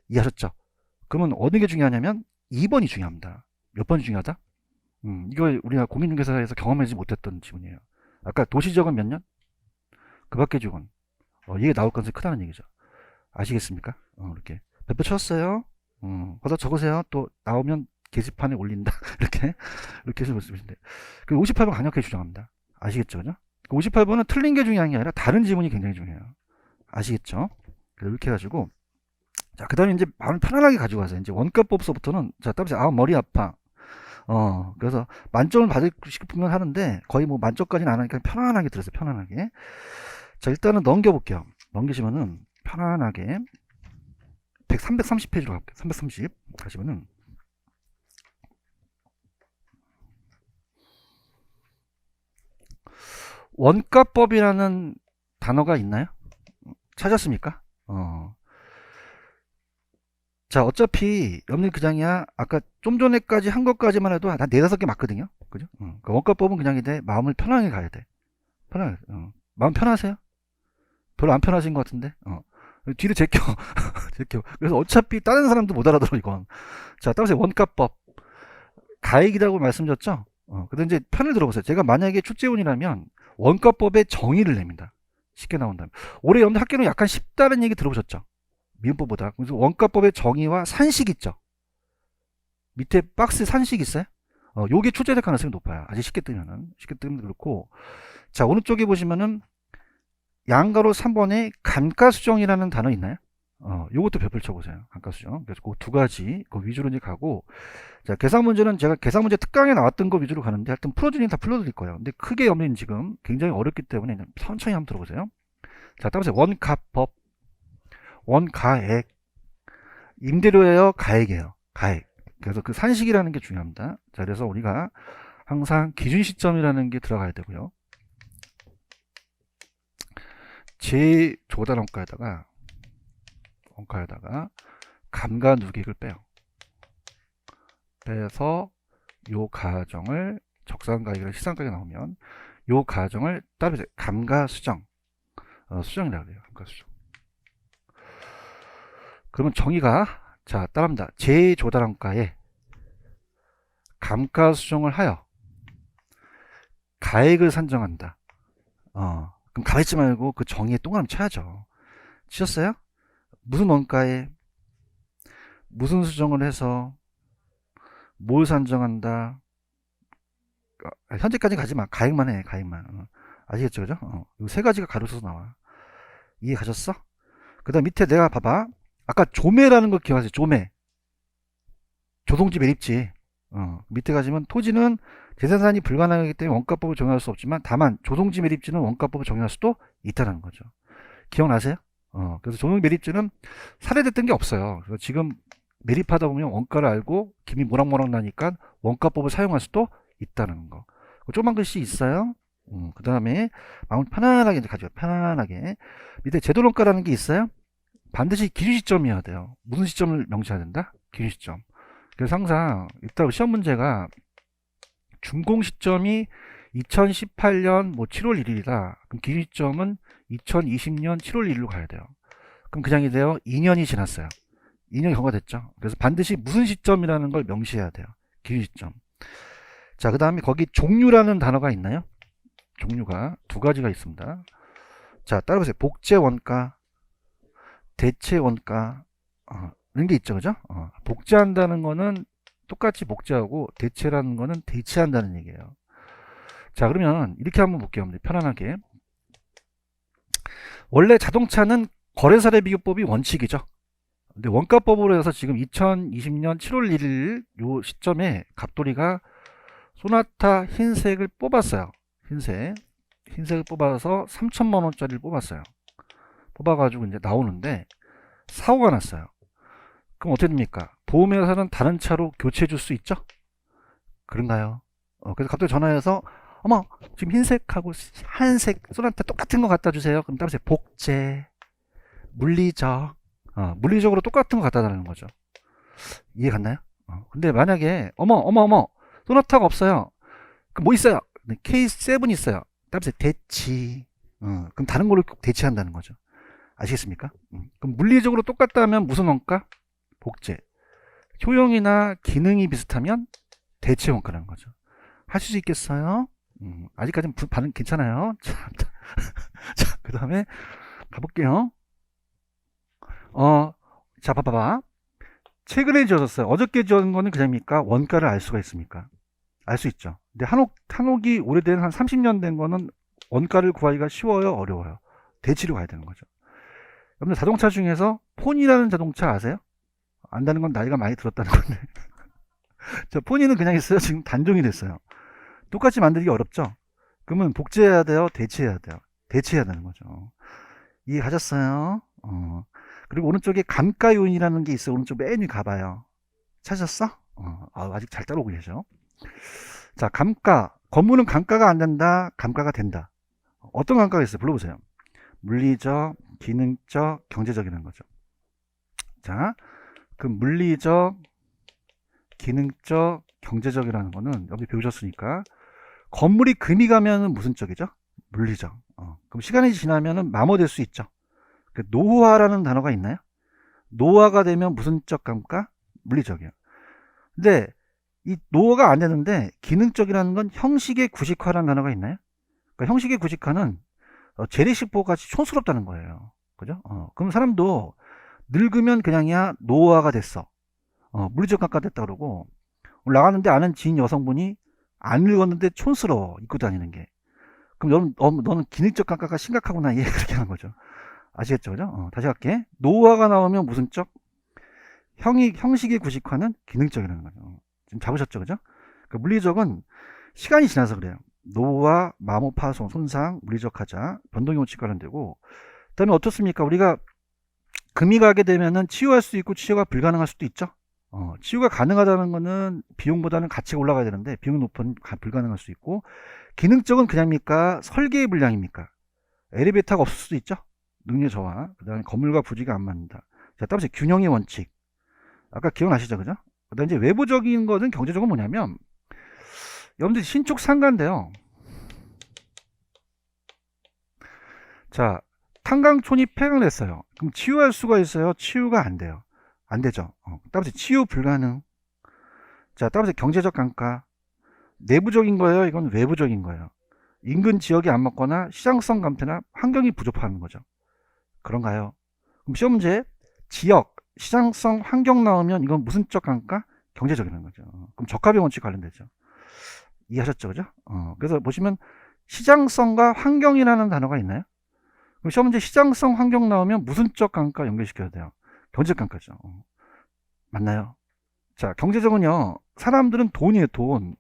이해하셨죠? 그러면 어느 게 중요하냐면 2번이 중요합니다. 몇 번이 중요하다? 이걸 우리가 공인중개사에서 경험하지 못했던 지문이에요. 아까 도시지역은 몇 년? 그 밖의 지역은 이게 나올 가능성이 크다는 얘기죠. 아시겠습니까? 이렇게 별표 쳤어요. 거기다 적으세요. 또 나오면 게시판에 올린다. 이렇게 해서 말씀하신데. 그 58번 강력하게 주장합니다. 아시겠죠? 그죠? 58번은 틀린 게 중요한 게 아니라 다른 지문이 굉장히 중요해요. 아시겠죠? 이렇게 해가지고 자, 그 다음에 이제 마음 편안하게 가지고 가세요. 이제 원가법서부터는 자, 따라서 머리 아파. 그래서 만점을 받고 싶으면 하는데 거의 뭐 만점까지는 안 하니까 편안하게 들으세요. 편안하게. 자, 일단은 넘겨볼게요. 넘기시면은 편안하게 330페이지로 갈게요. 330 가시면은 원가법이라는 단어가 있나요? 찾았습니까? 자, 어차피 염리 그장이야. 아까 좀 전에까지 한 것까지만 해도 한 4-5개 맞거든요. 그죠? 그러니까 원가법은 그냥인데 마음을 편하게 가야 돼. 편하게. 마음 편하세요? 별로 안 편하신 것 같은데? 뒤로 제껴. 제껴. 그래서 어차피 다른 사람도 못 알아들어, 이건. 자, 따라서 원가법. 가액이라고 말씀드렸죠? 근데 이제 편을 들어보세요. 제가 만약에 출제원이라면 원가법의 정의를 냅니다. 쉽게 나온다면. 올해 염리 학교는 약간 쉽다는 얘기 들어보셨죠? 미음법보다. 그래서 원가법의 정의와 산식 있죠? 밑에 박스 산식 있어요? 요게 출제될 가능성이 높아요. 아주 쉽게 뜨면 그렇고. 자, 오른쪽에 보시면은 양가로 3번에 감가수정이라는 단어 있나요? 요것도 벽을 쳐보세요. 감가수정. 그래서 그 두 가지 그 위주로 이제 가고. 자, 계산 문제는 제가 계산 문제 특강에 나왔던 거 위주로 가는데 하여튼 풀어드리면 다 풀어드릴 거예요. 근데 크게 염려는 지금 굉장히 어렵기 때문에 천천히 한번 들어보세요. 자, 따라서 원가법, 원가액, 임대료예요, 가액이에요. 가액. 그래서 그 산식이라는 게 중요합니다. 자, 그래서 우리가 항상 기준 시점이라는 게 들어가야 되고요. 제조단 원가에다가 감가 누객을 빼요. 빼서 요 가정을 적산가액이랑 시상가액이 나오면 요 가정을 따로 감가수정, 수정이라고 해요. 감가수정. 그러면 정의가 자 따라합니다. 제조단원가에 감가수정을 하여 가액을 산정한다. 그럼 가만히 있지 말고 그 정의에 동그라미 쳐야죠. 치셨어요? 무슨 원가에 무슨 수정을 해서 뭘 산정한다. 현재까지 가지마. 가액만 해. 가액만. 아시겠죠? 그죠? 이 세 가지가 가로서서 나와. 이해 가셨어? 그 다음 밑에 내가 봐봐. 아까 조매라는 거 기억하세요? 조매. 조동지 매립지. 밑에 가시면 토지는 재산산이 불가능하기 때문에 원가법을 적용할 수 없지만 다만 조동지 매립지는 원가법을 적용할 수도 있다는 거죠. 기억나세요? 그래서 조동지 매립지는 사례됐던 게 없어요. 그래서 지금 매립하다 보면 원가를 알고 김이 모락모락 나니까 원가법을 사용할 수도 있다는 거. 조그만 글씨 있어요. 그 다음에 마음 편안하게 이제 가져가. 편안하게. 밑에 제도원가라는 게 있어요. 반드시 기준 시점이어야 돼요. 무슨 시점을 명시해야 된다? 기준 시점. 그래서 항상 일단 시험 문제가 준공 시점이 2018년 뭐 7월 1일이다. 그럼 기준 시점은 2020년 7월 1일로 가야 돼요. 그럼 그냥이 돼요. 2년이 지났어요. 2년이 경과됐죠. 그래서 반드시 무슨 시점이라는 걸 명시해야 돼요. 기준 시점. 자, 그 다음에 거기 종류라는 단어가 있나요? 종류가 두 가지가 있습니다. 자, 따라보세요. 복제 원가, 대체 원가, 이런 게 있죠. 그죠? 복제한다는 거는 똑같이 복제하고 대체라는 거는 대체한다는 얘기예요. 자, 그러면 이렇게 한번 볼게요. 편안하게. 원래 자동차는 거래사례비교법이 원칙이죠. 근데 원가법으로 해서 지금 2020년 7월 1일 요 시점에 갑돌이가 소나타 흰색을 뽑았어요. 흰색을 뽑아서 3천만 원짜리를 뽑았어요. 뽑아가지고 이제 나오는데 사고가 났어요. 그럼 어떻게 됩니까? 보험회사는 다른 차로 교체해 줄 수 있죠? 그런가요? 그래서 갑자기 전화해서 어머 지금 흰색하고 한색 소나타 똑같은 거 갖다 주세요. 그럼 따라서 복제, 물리적, 물리적으로 똑같은 거 갖다 달라는 거죠. 이해 갔나요? 근데 만약에 어머 소나타가 없어요. 그럼 뭐 있어요? K7 있어요. 따라서 대치. 그럼 다른 걸로 대치한다는 거죠. 아시겠습니까? 그럼 물리적으로 똑같다면 무슨 원가? 복제. 효용이나 기능이 비슷하면 대체 원가라는 거죠. 하실 수 있겠어요? 아직까지는 반응 괜찮아요. 자, 그 다음에 가볼게요. 자, 봐봐. 최근에 지어졌어요. 어저께 지어진 거는 그냥입니까? 원가를 알 수가 있습니까? 알 수 있죠. 근데 한옥이 오래된 한 30년 된 거는 원가를 구하기가 쉬워요? 어려워요? 대치로 가야 되는 거죠. 여러분들 자동차 중에서 폰이라는 자동차 아세요? 안다는 건 나이가 많이 들었다는 건데. 자, 폰이는 그냥 있어요. 지금 단종이 됐어요. 똑같이 만들기 어렵죠? 그러면 복제해야 돼요? 대체해야 돼요? 대체해야 되는 거죠. 이해 가셨어요? 그리고 오른쪽에 감가요인이라는 게 있어요. 오른쪽 맨 위 가봐요. 찾았어? 아직 잘 따라오고 계셔. 자, 감가. 건물은 감가가 안 된다, 감가가 된다. 어떤 감가가 있어요? 불러보세요. 물리적, 기능적, 경제적이라는 거죠. 자, 그 물리적, 기능적, 경제적이라는 거는 여기 배우셨으니까 건물이 금이 가면은 무슨 쪽이죠? 물리적. 그럼 시간이 지나면은 마모될 수 있죠. 그 노후화라는 단어가 있나요? 노후화가 되면 무슨 적 감가? 물리적이요. 근데 이 노후가 안 되는데 기능적이라는 건 형식의 구식화라는 단어가 있나요? 그러니까 형식의 구식화는 재래식보 같이 촌스럽다는 거예요. 그죠? 그럼 사람도 늙으면 그냥이야 노후화가 됐어. 물리적 감가 됐다 그러고 나갔는데 아는 지인 여성분이 안 읽었는데 촌스러워 입고 다니는 게. 그럼 너는 기능적 감가가 심각하구나. 예, 그렇게 하는 거죠. 아시겠죠? 그죠? 다시 할게. 노화가 나오면 무슨 적? 형식의 구식화는 기능적이라는 거죠. 지금 잡으셨죠? 그죠? 그러니까 물리적은 시간이 지나서 그래요. 노화, 마모 파손, 손상, 물리적 하자, 변동의 원칙 관련되고, 그 다음에 어떻습니까? 우리가 금이 가게 되면은 치유할 수 있고 치유가 불가능할 수도 있죠. 치유가 가능하다는 거는 비용보다는 가치가 올라가야 되는데 비용이 높은 불가능할 수 있고, 기능적은 그냥입니까? 설계의 불량입니까? 엘리베이터가 없을 수도 있죠. 능률 저하, 그 다음에 건물과 부지가 안 맞는다. 자, 따라서 균형의 원칙. 아까 기억나시죠? 그죠? 그 다음에 이제 외부적인 것은 경제적은 뭐냐면, 여러분들 신축 상가인데요. 자, 탄광촌이 폐광을 했어요. 그럼 치유할 수가 있어요? 치유가 안 돼요. 안 되죠. 따라서 치유 불가능. 자, 따라서 경제적 감가. 내부적인 거예요? 이건 외부적인 거예요. 인근 지역이 안 맞거나 시장성 감퇴나 환경이 부족한 거죠. 그런가요? 그럼 시험 문제 지역, 시장성, 환경 나오면 이건 무슨 적 감가? 경제적이라는 거죠. 그럼 적합의 원칙 관련되죠. 이해하셨죠? 그죠? 그래서 보시면 시장성과 환경이라는 단어가 있나요? 그럼 시험 문제 시장성, 환경 나오면 무슨 적 감가 연결시켜야 돼요? 경제적 감가죠. 맞나요? 자, 경제적은요, 사람들은 돈이에요, 돈.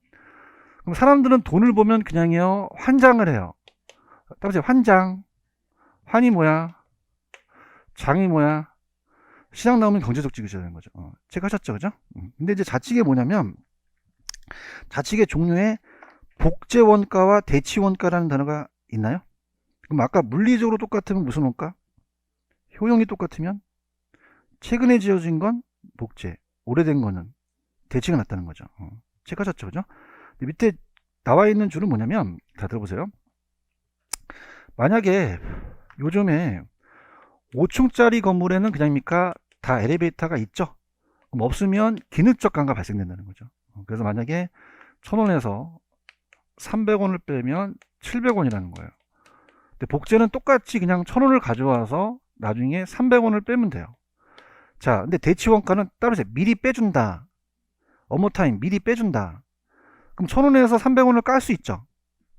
그럼 사람들은 돈을 보면 그냥요, 환장을 해요. 따라서 환장, 환이 뭐야? 장이 뭐야? 시장 나오면 경제적 지그셔야 되는 거죠. 체크하셨죠, 그죠? 근데 이제 자칙이 뭐냐면, 자칙의 종류에 복제 원가와 대치 원가라는 단어가 있나요? 그럼 아까 물리적으로 똑같으면 무슨 원가? 효용이 똑같으면? 최근에 지어진 건 복제, 오래된 거는 대치가 났다는 거죠. 체크하셨죠, 그죠? 밑에 나와 있는 줄은 뭐냐면, 다 들어보세요. 만약에 요즘에 5층짜리 건물에는 그냥입니까? 다 엘리베이터가 있죠? 그럼 없으면 기능적 감가 발생된다는 거죠. 그래서 만약에 1,000원에서 300원을 빼면 700원이라는 거예요. 근데 복제는 똑같이 그냥 1,000원을 가져와서 나중에 300원을 빼면 돼요. 자, 근데 대치 원가는 따로 미리 빼준다. 어머타임 미리 빼준다. 그럼 1,000원에서 300원을 깔 수 있죠.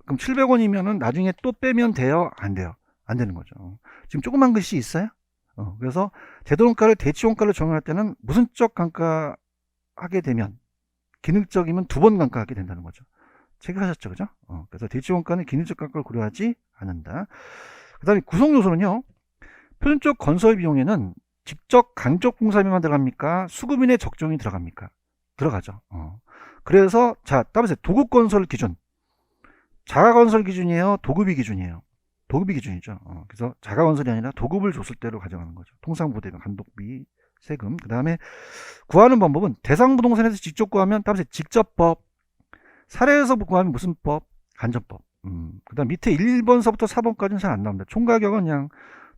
그럼 700원이면은 나중에 또 빼면 돼요? 안 돼요? 안 되는 거죠. 지금 조그만 글씨 있어요? 그래서 제도원가를 대치원가를 정할 때는 무슨적 감가 하게 되면 기능적이면 2번 감가하게 된다는 거죠. 체크하셨죠, 그죠? 그래서 대치원가는 기능적 감가를 고려하지 않는다. 그 다음에 구성요소는요, 표준적 건설 비용에는 직접 간접 공사비만 들어갑니까? 수급인의 적정이 들어갑니까? 들어가죠. 그래서 자, 따라서 도급 건설 기준, 자가 건설 기준이에요, 도급이 기준이에요? 도급이 기준이죠. 그래서 자가 건설이 아니라 도급을 줬을 때로 가져가는 거죠. 통상부대비, 간독비, 세금. 그 다음에 구하는 방법은 대상부동산에서 직접 구하면 따라서 직접법, 사례에서 구하면 무슨 법? 간접법. 그 다음 밑에 1번서부터 4번까지는 잘 안 나옵니다. 총가격은 그냥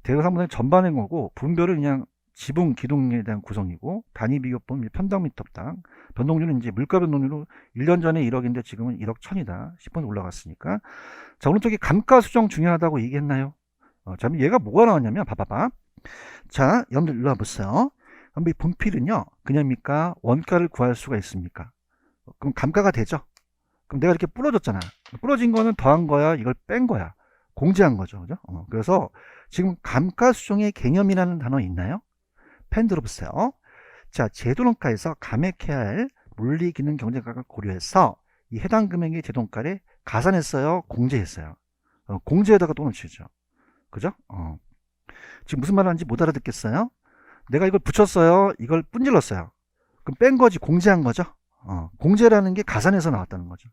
대상부동산 전반인 거고, 분별은 그냥 지붕, 기둥에 대한 구성이고, 단위 비교법, 편당미터당, 변동률은 이제 물가 변동률로 1년 전에 1억인데 지금은 1억 1000이다. 10번 올라갔으니까. 자, 오른쪽에 감가 수정 중요하다고 얘기했나요? 자, 얘가 뭐가 나왔냐면, 봐봐봐. 자, 여러분들 일로 와보세요. 그럼 이 분필은요, 그냥입니까? 원가를 구할 수가 있습니까? 그럼 감가가 되죠? 그럼 내가 이렇게 부러졌잖아. 부러진 거는 더한 거야? 이걸 뺀 거야? 공제한 거죠. 그죠? 그래서 지금 감가 수정의 개념이라는 단어 있나요? 펜 들어보세요. 자, 제도원가에서 감액해야 할 물리 기능 경제가격을 고려해서 이 해당 금액의 제도원가를 가산했어요? 공제했어요? 공제에다가 돈을 치죠. 그죠? 지금 무슨 말 하는지 못 알아듣겠어요? 내가 이걸 붙였어요? 이걸 분질렀어요? 그럼 뺀 거지, 공제한 거죠? 공제라는 게 가산해서 나왔다는 거죠.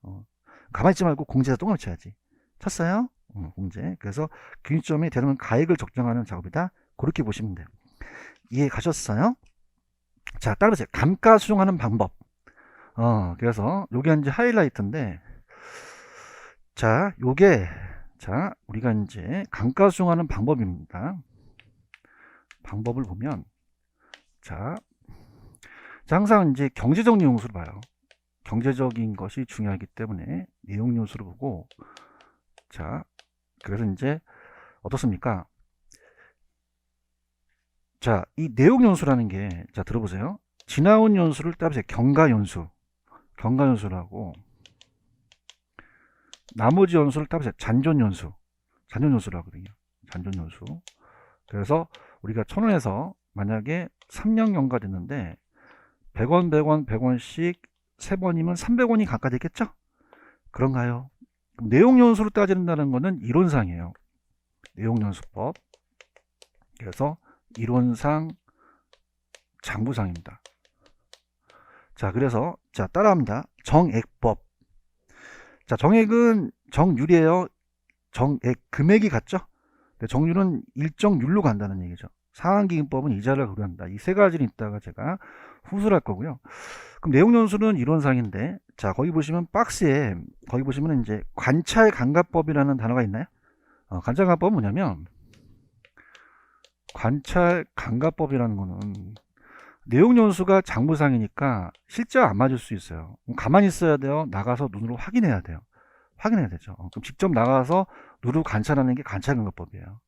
가만히 있지 말고 공제에서 똥을 쳐야지. 쳤어요? 공제. 그래서 균점이 되는 가액을 적정하는 작업이다. 그렇게 보시면 돼요. 이해 가셨어요? 자, 따라서 감가 수정하는 방법. 그래서 요게 이제 하이라이트인데, 자, 요게, 자, 우리가 이제 감가 수정하는 방법입니다. 방법을 보면, 자, 항상 이제 경제적 요소를 봐요. 경제적인 것이 중요하기 때문에 내용 요소를 보고, 자, 그래서 이제 어떻습니까? 자, 이 내용 연수라는 게, 자, 들어보세요. 지나온 연수를 따라서 경과 연수. 경과연수라고 나머지 연수를 따보세요. 잔존연수라고 하거든요. 잔존연수. 그래서 우리가 1,000원에서 만약에 3년 경과됐는데 100원, 100원, 100원씩 3번이면 300원이 감가됐겠죠? 그런가요? 그럼 내용연수로 따진다는 것은 이론상이에요. 내용연수법. 그래서 이론상 장부상입니다. 자, 그래서 자 따라합니다. 정액법. 자, 정액은 정률이에요. 정액 금액이 같죠? 정률은 일정 율로 간다는 얘기죠. 상환기금법은 이자를 고려한다. 이 세 가지는 이따가 제가 후수를 할 거고요. 그럼 내용연수는 이론상인데, 자, 거기 보시면 박스에, 거기 보시면 이제 관찰감가법이라는 단어가 있나요? 관찰감가법은 뭐냐면, 관찰감가법이라는 거는 내용연수가 장부상이니까 실제 안 맞을 수 있어요. 가만히 있어야 돼요. 나가서 눈으로 확인해야 돼요. 확인해야 되죠. 그럼 직접 나가서 눈으로 관찰하는 게 관찰감가법이에요.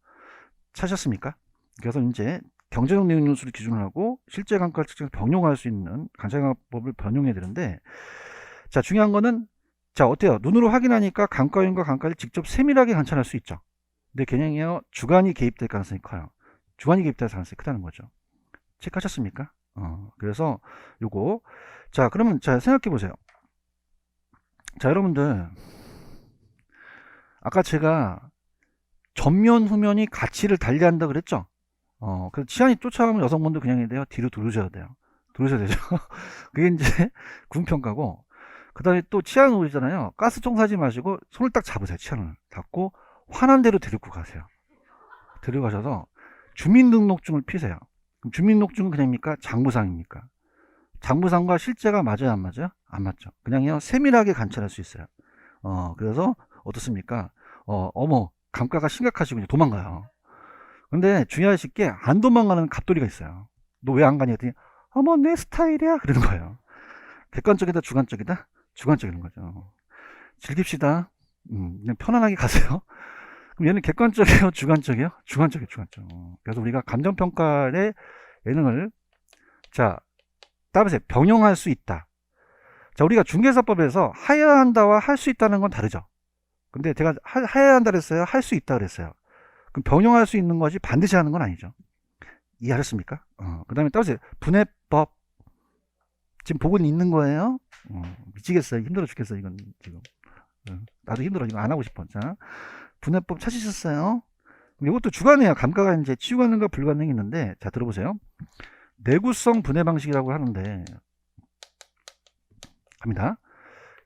찾으셨습니까? 그래서 이제 경제적 내용연수를 기준으로 하고 실제 감가를 측정해서 병용할 수 있는 관찰감가법을 변용해야 되는데, 자, 중요한 거는, 자, 어때요? 눈으로 확인하니까 감가원과 감가를 직접 세밀하게 관찰할 수 있죠. 근데 개념이요, 주관이 개입될 가능성이 커요. 주관이 개입될 가능성이 크다는 거죠. 체크하셨습니까? 그래서 요거, 자, 그러면 자 생각해 보세요. 자, 여러분들, 아까 제가 전면 후면이 가치를 달리한다 그랬죠? 그래서 치안이 쫓아가면 여성분들 그냥 해야 돼요. 뒤로 두르셔야 돼요. 두르셔야 되죠. 그게 이제 궁평가고, 그 다음에 또 치안 오시잖아요. 가스 청소하지 마시고 손을 딱 잡으세요. 치안을 잡고 환한 데로 데리고 가세요. 데려가셔서 주민등록증을 피세요. 그럼 주민등록증은 그냥입니까? 장부상입니까? 장부상과 실제가 맞아요, 안 맞아요? 안 맞죠. 그냥요, 세밀하게 관찰할 수 있어요. 그래서 어떻습니까? 어머, 감가가 심각하시군요. 도망가요. 근데 중요하실 게 안 도망가는 갑돌이가 있어요. 너 왜 안 가냐 했더니 어머, 내 스타일이야 그러는 거예요. 객관적이다, 주관적이다? 주관적인 거죠. 즐깁시다. 그냥 편안하게 가세요. 그럼 얘는 객관적이에요, 주관적이에요? 주관적. 그래서 우리가 감정평가의 예능을, 자, 따라서 병용할 수 있다. 자, 우리가 중개사법에서 하여야 한다와 할 수 있다는 건 다르죠. 근데 제가 하여야 한다 그랬어요? 할 수 있다 그랬어요. 그럼 병용할 수 있는 것이 반드시 하는 건 아니죠. 이해하셨습니까? 그 다음에 따라서 분해법. 지금 보고 있는 거예요? 미치겠어요. 힘들어 죽겠어요. 이건 지금. 나도 힘들어. 이거 안 하고 싶어. 자, 분해법 찾으셨어요? 이것도 주관이에요. 감가가 이제 치유 가능과 불가능이 있는데, 자, 들어보세요. 내구성 분해 방식이라고 하는데, 갑니다.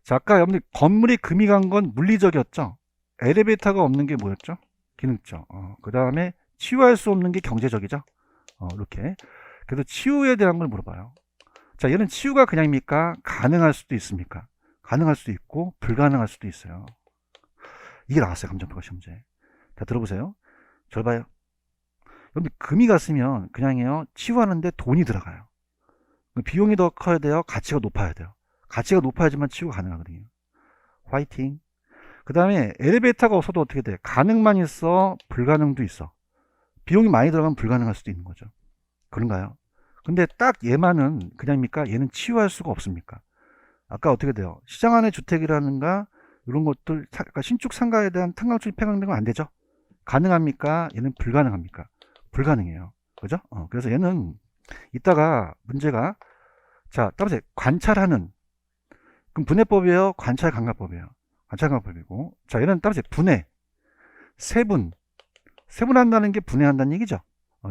자, 아까 여러분들 건물이 금이 간 건 물리적이었죠? 엘리베이터가 없는 게 뭐였죠? 기능적. 그 다음에 치유할 수 없는 게 경제적이죠? 이렇게. 그래서 치유에 대한 걸 물어봐요. 자, 얘는 치유가 그냥입니까? 가능할 수도 있습니까? 가능할 수도 있고, 불가능할 수도 있어요. 이게 나왔어요. 감정평가 시험제. 자, 들어보세요. 절 봐요. 여러분들 금이 갔으면 그냥요, 치유하는데 돈이 들어가요. 비용이 더 커야 돼요? 가치가 높아야 돼요? 가치가 높아야지만 치유가 가능하거든요. 화이팅. 그 다음에 엘리베이터가 없어도 어떻게 돼? 가능만 있어, 불가능도 있어. 비용이 많이 들어가면 불가능할 수도 있는 거죠. 그런가요? 근데 딱 얘만은 그냥입니까? 얘는 치유할 수가 없습니까? 아까 어떻게 돼요? 시장 안의 주택이라는가 이런 것들, 신축 상가에 대한 탄광출입 폐광된 건 안 되죠? 가능합니까? 얘는 불가능합니까? 불가능해요. 그죠? 그래서 얘는 이따가 문제가, 자, 따라서 관찰하는, 그럼 분해법이에요? 관찰감가법이에요? 관찰감가법이고, 자, 얘는 따라서 분해, 세분한다는 게 분해한다는 얘기죠.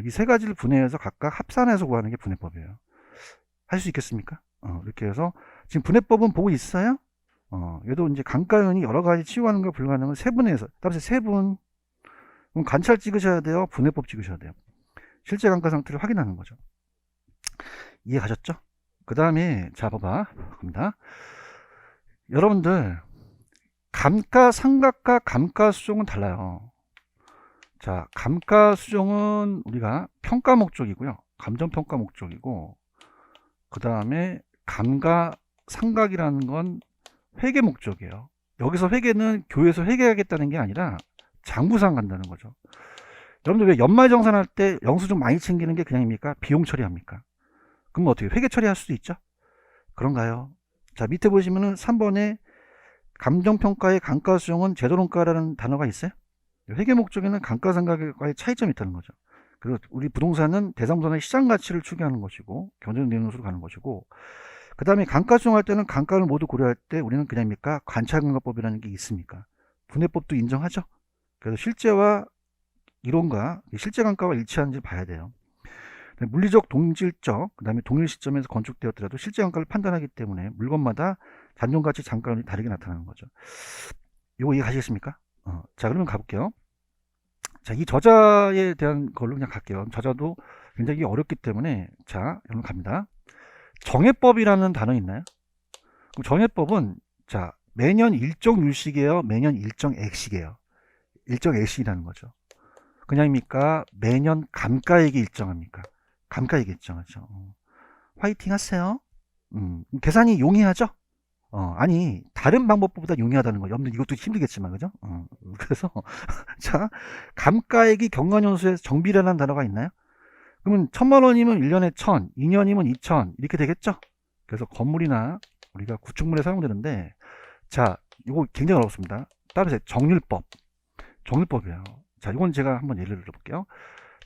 이 세 가지를 분해해서 각각 합산해서 구하는 게 분해법이에요. 할 수 있겠습니까? 이렇게 해서 지금 분해법은 보고 있어요? 얘도 이제 감가원이 여러 가지 치유하는 거 불가능은 세분해서, 따라서 세분. 그럼 관찰 찍으셔야 돼요? 분해법 찍으셔야 돼요? 실제 감가 상태를 확인하는 거죠. 이해 가셨죠? 그 다음에, 자, 봐봐. 갑니다. 여러분들, 감가상각과 감가수종은 달라요. 자, 감가수종은 우리가 평가 목적이고요. 감정평가 목적이고, 그 다음에 감가상각이라는 건 회계 목적이에요. 여기서 회계는 교회에서 회계하겠다는 게 아니라 장부상 간다는 거죠. 여러분들 왜 연말정산할 때 영수증 많이 챙기는 게 그냥입니까? 비용 처리합니까? 그럼 어떻게 회계 처리할 수도 있죠? 그런가요? 자, 밑에 보시면은 3번에 감정평가의 감가수용은 제도론가라는 단어가 있어요. 회계 목적에는 감가상각과의 차이점이 있다는 거죠. 그래서 우리 부동산은 대상부산의 시장 가치를 추계하는 것이고 경쟁 내용으로 가는 것이고, 그 다음에 감가수용할 때는 감가를 모두 고려할 때 우리는 그냥입니까? 관찰감가법이라는 게 있습니까? 분해법도 인정하죠. 그래서 실제와 이론과 실제 감가와 일치하는지 봐야 돼요. 물리적, 동질적, 그 다음에 동일 시점에서 건축되었더라도 실제 감가를 판단하기 때문에 물건마다 단종가치 단가율이 다르게 나타나는 거죠. 이거 이해가시겠습니까? 자, 그러면 가볼게요. 자, 이 저자에 대한 걸로 그냥 갈게요. 저자도 굉장히 어렵기 때문에, 자, 여러분 갑니다. 정해법이라는 단어 있나요? 그럼 정해법은, 자, 매년 일정 율식이에요? 매년 일정 액식이에요? 일정 액식이라는 거죠. 그냥입니까? 매년 감가액이 일정합니까? 감가액이 일정하죠. 화이팅 하세요. 계산이 용이하죠? 아니, 다른 방법보다 용이하다는 거죠. 여러분들 이것도 힘들겠지만, 그죠? 그래서, 자, 감가액이 경관연수에 정비례라는 단어가 있나요? 그러면 1000만원이면 1년에 1000, 2년이면 2000, 이렇게 되겠죠? 그래서 건물이나 우리가 구축물에 사용되는데, 자, 이거 굉장히 어렵습니다. 따르세요. 정률법. 정률법이에요. 자, 이건 제가 한번 예를 들어볼게요.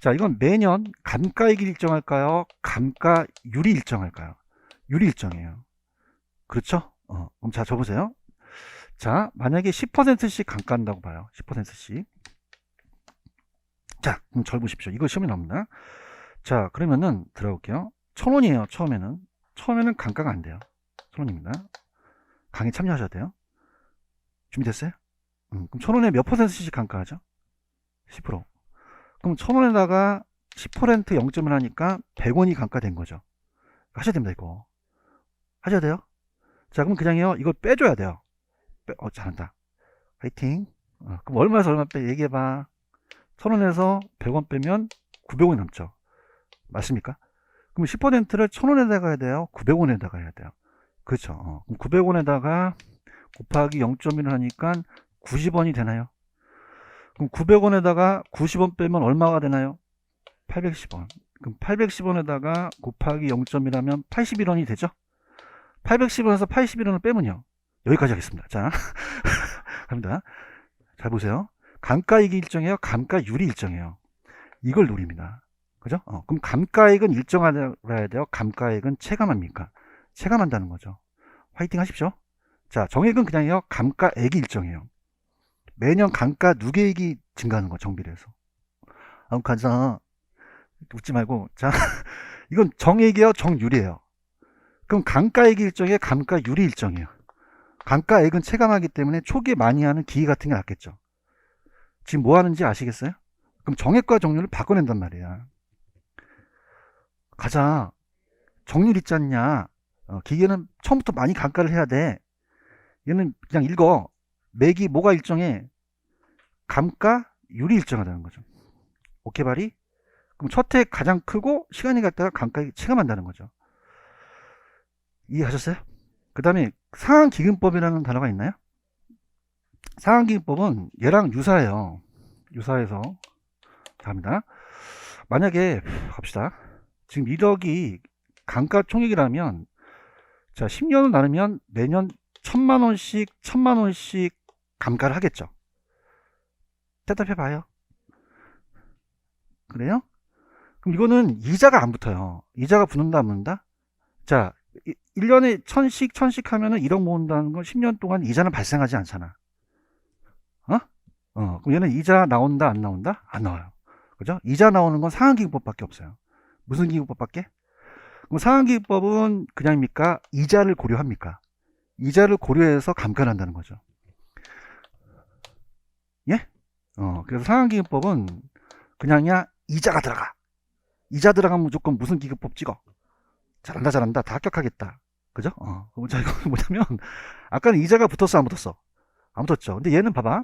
자, 이건 매년 감가액이 일정할까요? 감가율이 일정할까요? 율이 일정해요. 그렇죠? 그럼 자, 줘보세요. 자, 만약에 10%씩 감가한다고 봐요. 10%씩. 자, 그럼 절 보십시오. 이거 시험에 나옵니다. 자, 그러면은 들어볼게요. 1000원이에요. 처음에는 감가가 안 돼요. 1000원입니다. 강의 참여하셔야 돼요. 준비됐어요? 그럼 1000원에 몇 %씩 감가하죠? 10%. 그럼 1000원에다가 10% 0점을 하니까 100원이 감가된 거죠. 하셔야 됩니다. 이거 하셔야 돼요. 자, 그럼 그냥요, 이걸 빼줘야 돼요. 잘한다. 화이팅. 그럼 얼마에서 얼마 빼? 얘기해봐. 1000원에서 100원 빼면 900원이 남죠. 맞습니까? 그럼 10%를 1000원에다가 해야 돼요? 900원에다가 해야 돼요? 그렇죠. 그럼 900원에다가 곱하기 0.1을 하니까 90원이 되나요? 그럼 900원에다가 90원 빼면 얼마가 되나요? 810원. 그럼 810원에다가 곱하기 0.1 하면 81원이 되죠? 810원에서 81원을 빼면요. 여기까지 하겠습니다. 자, 갑니다. 잘 보세요. 감가액이 일정해요? 감가율이 일정해요? 이걸 노립니다. 그죠? 그럼 감가액은 일정하야 돼요? 감가액은 체감합니까? 체감한다는 거죠. 화이팅 하십시오. 자, 정액은 그냥요. 감가액이 일정해요. 매년 감가 누계액이 증가하는 거, 정비례해서. 가자. 웃지 말고. 자, 이건 정액이에요? 정률이에요? 그럼 감가액이 일정해? 감가율이 일정해요? 감가액은 체감하기 때문에 초기에 많이 하는 기계 같은 게 낫겠죠. 지금 뭐 하는지 아시겠어요? 그럼 정액과 정률을 바꿔낸단 말이야. 가자. 정률 있지 않냐? 기계는 처음부터 많이 감가를 해야 돼. 얘는 그냥 읽어. 맥이 뭐가 일정해? 감가율이 일정하다는 거죠. 오케이 바리? 그럼 첫 해 가장 크고 시간이 갔다가 감가액이 체감한다는 거죠. 이해하셨어요? 그 다음에 상한기금법이라는 단어가 있나요? 상한기금법은 얘랑 유사해요. 유사해서 갑니다. 만약에 갑시다. 지금 1억이 감가총액이라면, 자, 10년을 나누면 매년 1000만원씩 감가를 하겠죠. 대답해봐요. 그래요? 그럼 이거는 이자가 안 붙어요. 이자가 붙는다 안 붙는다? 자, 1년에 1000씩 하면은 1억 모은다는 건 10년 동안 이자는 발생하지 않잖아. 그럼 얘는 이자 나온다 안 나온다? 안 나와요. 그죠? 이자 나오는 건 상한기금법밖에 없어요. 무슨 기금법밖에? 그럼 상한기금법은 그냥입니까? 이자를 고려합니까? 이자를 고려해서 감가를 한다는 거죠. 예? 그래서 상한기금법은 그냥이야 이자가 들어가. 이자 들어가면 무조건 무슨 기금법 찍어? 잘한다 다 합격하겠다. 그죠? 자, 이거 뭐냐면 아까는 이자가 붙었어 안 붙었어? 안 붙었죠. 근데 얘는 봐봐.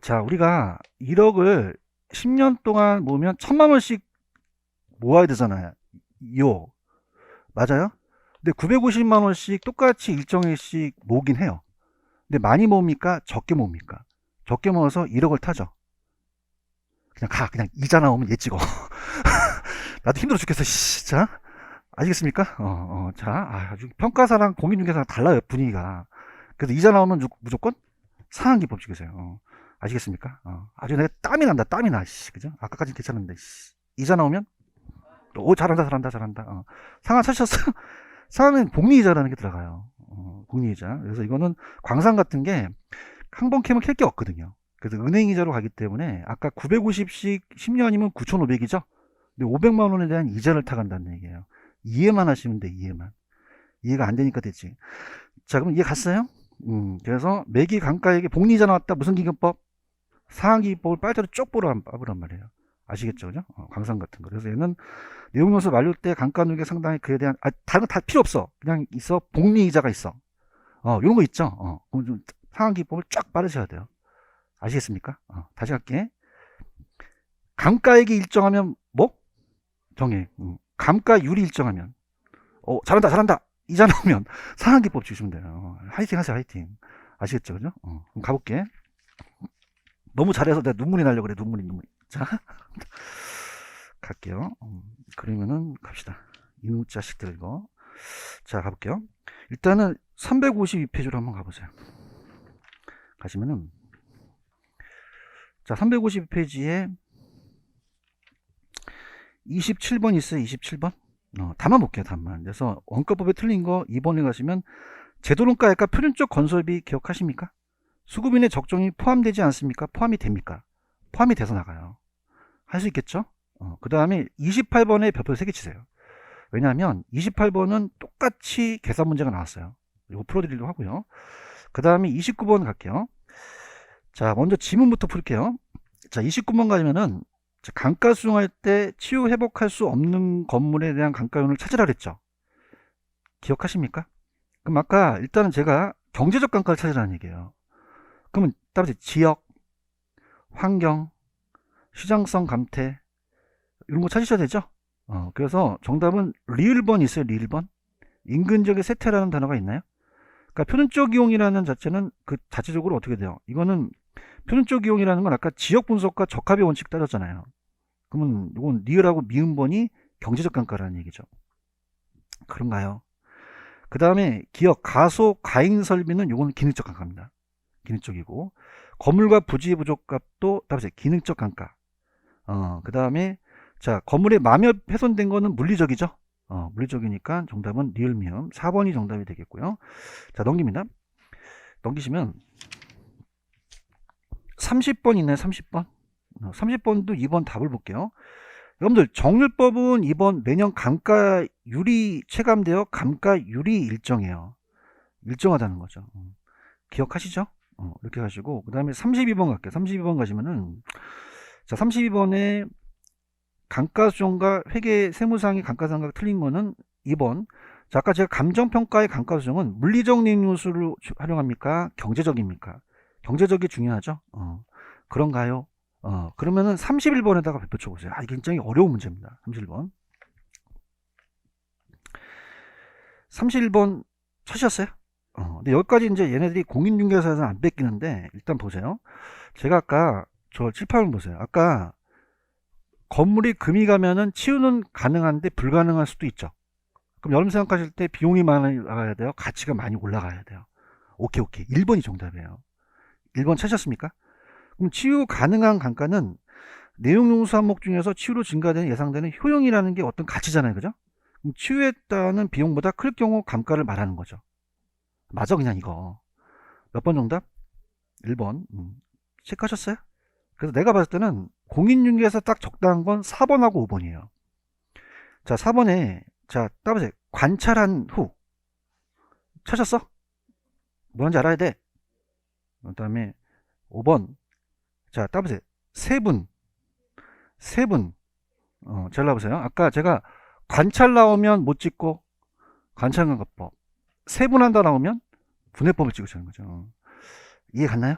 자, 우리가 1억을 10년 동안 모으면 1000만원씩 모아야 되잖아요. 맞아요? 근데 950만원씩 똑같이 일정액씩 모으긴 해요. 근데 많이 모읍니까? 적게 모읍니까? 적게 모아서 1억을 타죠. 그냥 이자 나오면 얘 찍어. 나도 힘들어 죽겠어. 자, 아시겠습니까? 자, 아주 평가사랑 공인중개사랑 달라요, 분위기가. 그래서 이자 나오면 무조건 상한기 법칙이세요. 아시겠습니까? 아주 내가 땀이 난다, 땀이 나, 씨, 그죠? 아까까지 괜찮은데, 씨. 이자 나오면, 오, 잘한다, 잘한다, 잘한다. 상한 찾으셨어? 상한은 복리이자라는 게 들어가요. 복리이자. 그래서 이거는 광산 같은 게 한 번 캐면 캘 게 없거든요. 그래서 은행이자로 가기 때문에 아까 950씩 10년이면 9,500이죠? 근데 500만 원에 대한 이자를 타간다는 얘기예요. 이해만 하시면 돼, 이해만. 이해가 안 되니까 됐지. 자, 그럼 이해 갔어요? 그래서 매기 강가에게 복리이자 나왔다. 무슨 기금법? 상한기법을 빨대로 쪽 뽑으란 말이에요. 아시겠죠? 그죠? 광산 같은 거. 그래서 얘는 내용요소 만료일 때 강가 누계 상당히 그에 대한, 다른 거 다 필요 없어. 그냥 있어. 복리이자가 있어. 요런 거 있죠? 그럼 좀 상한기법을 쫙 빠르셔야 돼요. 아시겠습니까? 다시 할게. 감가액이 일정하면 뭐? 정해. 감가율이 일정하면. 잘한다, 잘한다. 이자 나오면 상한기법 주시면 돼요. 화이팅 하세요, 화이팅. 아시겠죠? 그죠? 그럼 가볼게. 너무 잘해서 내가 눈물이 나려고 그래, 눈물이. 자, 갈게요. 그러면은 갑시다. 이놈 자식들 이거. 자, 가볼게요. 일단은 352페이지로 한번 가보세요. 가시면은, 자, 352페이지에 27번 있어요, 27번. 답만 볼게요, 답만. 그래서 원가법에 틀린 거 2번에 가시면 제도론가액과 표준적 건설비 기억하십니까? 수급인의 적정이 포함되지 않습니까? 포함이 됩니까? 포함이 돼서 나가요. 할 수 있겠죠? 그 다음에 28번에 별표 3개 치세요. 왜냐하면 28번은 똑같이 계산 문제가 나왔어요. 이거 풀어드리려고 하고요. 그 다음에 29번 갈게요. 자, 먼저 지문부터 풀게요. 자, 29번 가면은 강가 수용할 때 치유 회복할 수 없는 건물에 대한 강가율을 찾으라 그랬죠. 기억하십니까? 그럼 아까 일단은 제가 경제적 강가를 찾으라는 얘기예요. 그러면 따라서 지역, 환경, 시장성 감퇴 이런 거 찾으셔야 되죠. 그래서 정답은 리을번 있어요. 리을번. 인근 지역의 세태라는 단어가 있나요? 그러니까 표준적 이용이라는 자체는 그 자체적으로 어떻게 돼요? 이거는 표준적 이용이라는 건 아까 지역 분석과 적합의 원칙 따졌잖아요. 그러면 이건 리을하고 미음번이 경제적 강가라는 얘기죠. 그런가요? 그 다음에 기업, 가속, 가인 설비는 이거는 기능적 강가입니다. 기능적이고 건물과 부지 부족값도 따라서 기능적 강가. 그 다음에 자, 건물의 마몇 훼손된 거는 물리적이죠. 물리적이니까 정답은 리을 미음 4번이 정답이 되겠고요. 자, 넘깁니다. 넘기시면 30번 있나요? 30번. 30번도 2번 답을 볼게요. 여러분들 정률법은 2번 매년 감가율이 체감되어 감가율이 일정해요. 일정하다는 거죠. 기억하시죠? 이렇게 가시고 그 다음에 32번 갈게요. 32번 가시면은 자, 32번에 감가수정과 회계 세무상의 감가상각이 틀린 거는 2번. 자, 아까 제가 감정평가의 감가수정은 물리적 내용요소를 활용합니까? 경제적입니까? 경제적이 중요하죠. 그런가요? 그러면은 31번에다가 별표 쳐보세요. 이게 굉장히 어려운 문제입니다. 31번. 31번 찾으셨어요? 근데 여기까지 이제 얘네들이 공인중개사에서는 안 뺏기는데 일단 보세요. 제가 아까 저 칠판을 보세요. 아까 건물이 금이 가면은 치유는 가능한데 불가능할 수도 있죠. 그럼 여러분 생각하실 때 비용이 많이 나가야 돼요? 가치가 많이 올라가야 돼요? 오케이. 1번이 정답이에요. 1번 찾으셨습니까? 그럼 치유 가능한 감가는 내용용수 항목 중에서 치유로 증가되는 예상되는 효용이라는 게 어떤 가치잖아요. 그죠? 그럼 치유에 따른 비용보다 클 경우 감가를 말하는 거죠. 맞아, 그냥 이거. 몇 번 정답? 1번. 체크하셨어요? 그래서 내가 봤을 때는 공인중개에서 딱 적당한 건 4번하고 5번이에요. 자, 4번에 자, 따보세요. 관찰한 후 찾았어? 뭐라는지 알아야 돼. 그 다음에 5번 자, 따보세요. 세분 잘 나보세요. 아까 제가 관찰 나오면 못 찍고 관찰관가법 세분한다 나오면 분해법을 찍으시는 거죠. 이해 갔나요?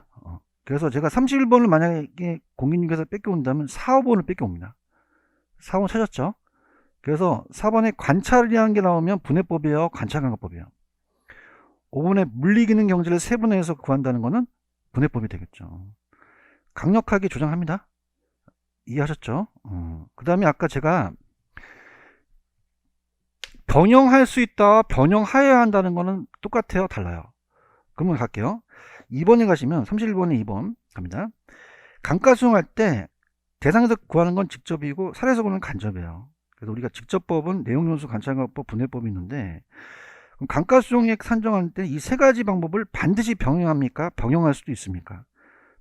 그래서 제가 31번을 만약에 공인중개사 뺏겨온다면 4, 5번을 뺏겨옵니다. 4번 찾았죠? 그래서 4번에 관찰이라는 게 나오면 분해법이에요? 관찰관가법이에요? 5번에 물리기능 경제를 세분화해서 구한다는 거는 분해법이 되겠죠. 강력하게 조장합니다. 이해하셨죠? 그 다음에 아까 제가 변형할 수 있다, 변형하여야 한다는 거는 똑같아요, 달라요? 그러면 갈게요. 2번에 가시면 31번에 2번 갑니다. 감가수용할 때 대상에서 구하는 건 직접이고 사례에서 구하는 건 간접이에요. 그래서 우리가 직접법은 내용연수 관찰관법 분해법이 있는데, 그럼 감가수용액 산정할 때 이 세 가지 방법을 반드시 병행합니까? 병행할 수도 있습니까?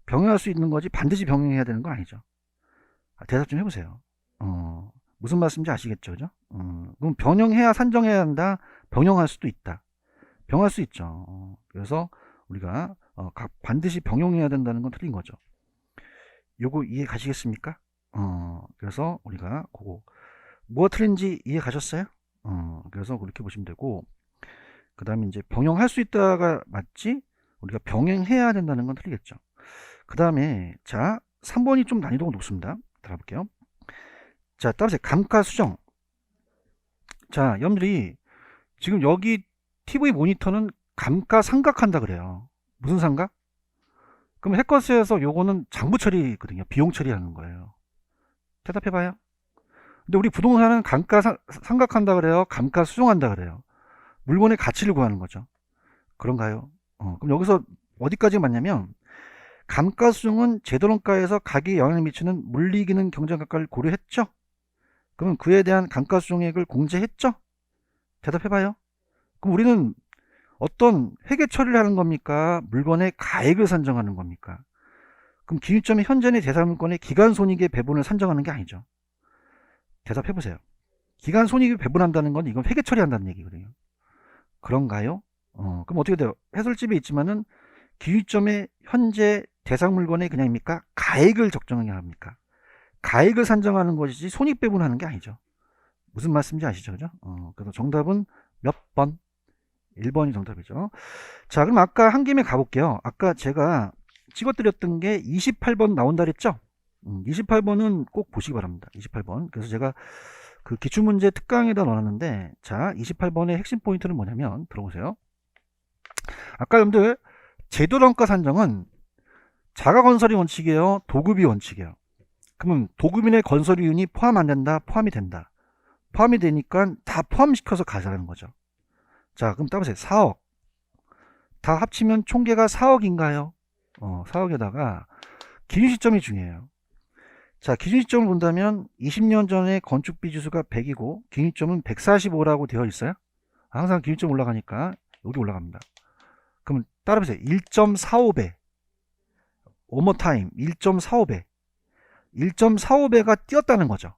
병행할 수 있는 거지 반드시 병행해야 되는 거 아니죠. 대답 좀 해보세요. 무슨 말씀인지 아시겠죠, 그죠? 그럼 병행해야 산정해야 한다, 병행할 수도 있다. 병할 수 있죠. 그래서 우리가 반드시 병행해야 된다는 건 틀린 거죠. 요거 이해 가시겠습니까? 그래서 우리가 그거 뭐가 틀린지 이해 가셨어요? 그래서 그렇게 보시면 되고, 그 다음에 이제 병행할 수 있다가 맞지, 우리가 병행해야 된다는 건 틀리겠죠. 그 다음에 자 3번이 좀 난이도가 높습니다. 따라볼게요. 자, 따라서 감가수정. 자, 여러분들이 지금 여기 TV 모니터는 감가상각한다 그래요. 무슨 상각? 그럼 해커스에서 요거는 장부 처리거든요. 비용 처리하는 거예요. 대답해봐요. 근데 우리 부동산은 감가상각한다 그래요? 감가수정한다 그래요? 물건의 가치를 구하는 거죠. 그런가요? 그럼 여기서 어디까지 맞냐면, 감가수정은 제도론가에서 가격에 영향을 미치는 물리기능 경쟁가가를 고려했죠? 그러면 그에 대한 감가수정액을 공제했죠? 대답해봐요. 그럼 우리는 어떤 회계 처리를 하는 겁니까? 물건의 가액을 산정하는 겁니까? 그럼 기준점이 현재 내 대상물건의 기간손익의 배분을 산정하는 게 아니죠. 대답해보세요. 기간손익을 배분한다는 건 이건 회계 처리한다는 얘기거든요. 그런가요? 그럼 어떻게 돼요? 해설집에 있지만은 기준점의 현재 대상 물건의 그냥입니까? 가액을 적정하게 합니까? 가액을 산정하는 것이지 손익 배분하는 게 아니죠. 무슨 말씀인지 아시죠? 그죠? 그래서 정답은 몇 번? 1번이 정답이죠. 자, 그럼 아까 한 김에 가볼게요. 아까 제가 찍어드렸던 게 28번 나온다 그랬죠? 28번은 꼭 보시기 바랍니다. 28번. 그래서 제가 그 기출문제 특강에다 넣어놨는데, 자, 28번의 핵심 포인트는 뭐냐면, 들어보세요. 아까 여러분들 제도단가 산정은 자가건설이 원칙이에요, 도급이 원칙이에요? 그러면 도급인의 건설이윤이 포함 안 된다, 포함이 된다? 포함이 되니까 다 포함시켜서 가자는 거죠. 자, 그럼 따보세요. 4억 다 합치면 총계가 4억인가요? 4억에다가 기준 시점이 중요해요. 자, 기준 시점을 본다면 20년 전에 건축비 지수가 100이고 기준 시점은 145라고 되어 있어요. 항상 기준 시점 올라가니까 여기 올라갑니다. 그럼 따라보세요. 1.45배. one more time. 1.45배. 1.45배가 뛰었다는 거죠.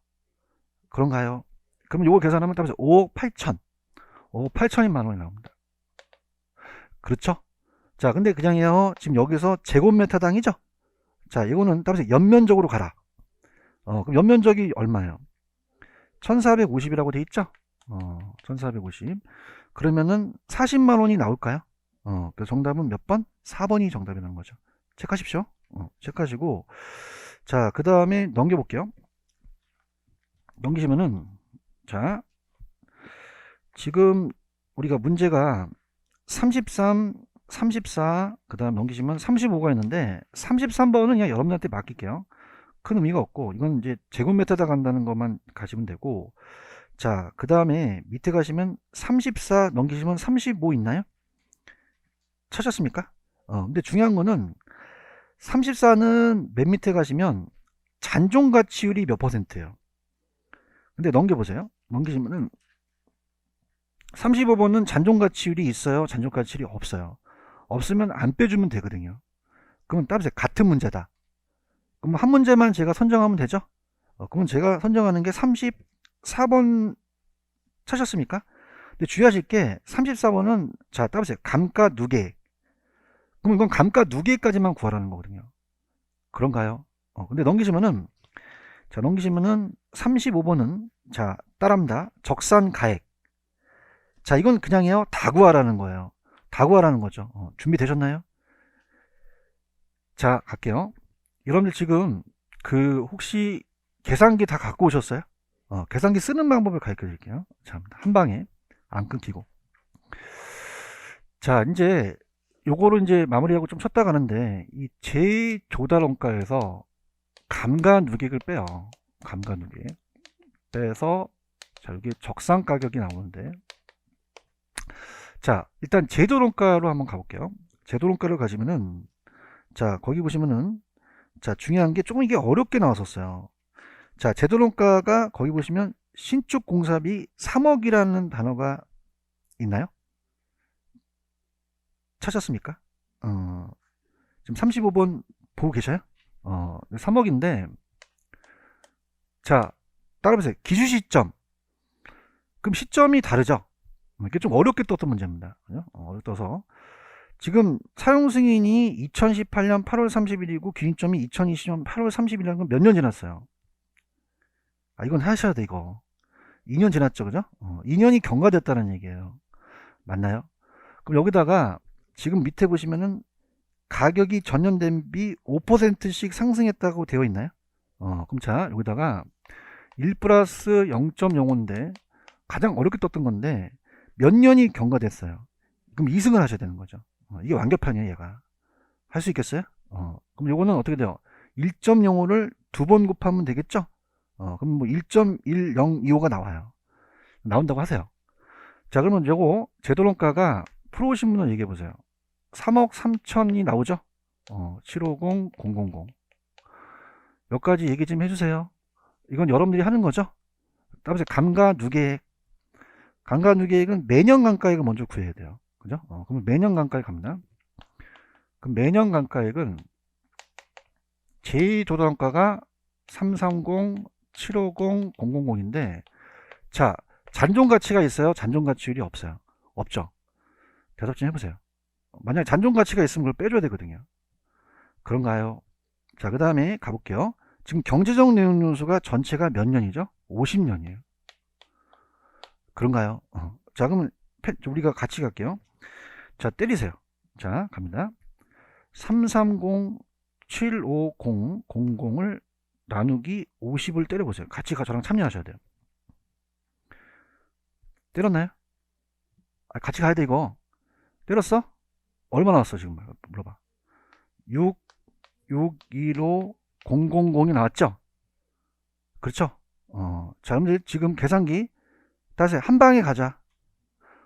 그런가요? 그럼 요거 계산하면 따라보세요. 5억 8천. 5억 8천만 원이 나옵니다. 그렇죠? 자, 근데 그냥요, 지금 여기서 제곱미터당이죠? 자, 이거는 따라서 연면적으로 가라. 그럼 연면적이 얼마예요? 1450이라고 돼 있죠? 1450. 그러면은 40만 원이 나올까요? 그래서 정답은 몇 번? 4번이 정답이라는 거죠. 체크하십시오. 체크하시고, 자, 그 다음에 넘겨볼게요. 넘기시면은, 자, 지금 우리가 문제가 33, 34, 그 다음 넘기시면 35가 있는데, 33번은 그냥 여러분들한테 맡길게요. 큰 의미가 없고, 이건 이제 제곱미터다 간다는 것만 가시면 되고, 자, 그 다음에 밑에 가시면 34 넘기시면 35 있나요? 찾았습니까? 근데 중요한 거는 34는 맨 밑에 가시면 잔존가치율이 몇 퍼센트예요? 근데 넘겨보세요. 넘기시면은 35번은 잔존가치율이 있어요? 잔존가치율이 없어요? 없으면 안 빼주면 되거든요. 그러면 따라서 같은 문제다. 그럼 한 문제만 제가 선정하면 되죠? 그러면 제가 선정하는 게 34번 찾으셨습니까? 근데 주의하실 게 34번은 자, 따라서 감가 누계. 그럼 이건 감가 누계까지만 구하라는 거거든요. 그런가요? 근데 넘기시면은, 자, 넘기시면은 35번은 자, 따라합니다. 적산 가액. 자, 이건 그냥요, 다 구하라는 거예요. 다 구하라는 거죠. 준비되셨나요? 자, 갈게요. 여러분들 지금 그 혹시 계산기 다 갖고 오셨어요? 계산기 쓰는 방법을 가르쳐 드릴게요. 자, 한 방에 안 끊기고. 자, 이제 요거를 이제 마무리하고 좀 쉬었다 가는데, 이 제조달원가에서 감가누객을 빼요. 감가누객 빼서 자, 여기 적상 가격이 나오는데, 자, 일단 제도론가로 한번 가볼게요. 제도론가를 가시면은, 자, 거기 보시면은, 자, 중요한 게 조금 이게 어렵게 나왔었어요. 자, 제도론가가 거기 보시면 신축 공사비 3억이라는 단어가 있나요? 찾았습니까? 지금 35번 보고 계셔요? 3억인데, 자, 따라보세요. 기준 시점. 그럼 시점이 다르죠? 이게 좀 어렵게 떴던 문제입니다. 어렵게 떠서. 지금 사용 승인이 2018년 8월 30일이고 기준점이 2020년 8월 30일이라는 건 몇 년 지났어요? 아, 이건 하셔야 돼, 이거. 2년 지났죠, 그죠? 2년이 경과됐다는 얘기예요. 맞나요? 그럼 여기다가 지금 밑에 보시면은 가격이 전년 대비 5%씩 상승했다고 되어 있나요? 그럼 자, 여기다가 1 플러스 0.05인데 가장 어렵게 떴던 건데 몇 년이 경과됐어요. 그럼 2승을 하셔야 되는 거죠. 이게 완결판이에요, 얘가. 할 수 있겠어요? 그럼 요거는 어떻게 돼요? 1.05를 두 번 곱하면 되겠죠? 그럼 뭐 1.1025가 나와요. 나온다고 하세요. 자, 그러면 요거 제도론가가 프로 오신 분은 얘기해 보세요. 3억 3천이 나오죠? 750, 000. 몇 가지 얘기 좀 해주세요. 이건 여러분들이 하는 거죠? 따라서 감가누계액. 감가누계액은 매년 감가액을 먼저 구해야 돼요. 그죠? 그럼 매년 감가액 갑니다. 그럼 매년 감가액은 제2조정가가 330, 750, 000인데, 자, 잔존가치가 있어요? 잔존가치율이 없어요? 없죠? 대답 좀 해보세요. 만약에 잔존가치가 있으면 그걸 빼줘야 되거든요. 그런가요? 자, 그 다음에 가볼게요. 지금 경제적 내용요소가 전체가 몇 년이죠? 50년이에요. 그런가요? 자, 그러면 우리가 같이 갈게요. 자, 때리세요. 자, 갑니다. 330, 750, 00을 나누기 50을 때려보세요. 같이 저랑 참여하셔야 돼요. 때렸나요? 같이 가야 돼, 이거. 때렸어? 얼마 나왔어, 지금? 물어봐. 6, 615, 000이 나왔죠? 그렇죠? 자, 그럼 지금 계산기, 다시 한 방에 가자.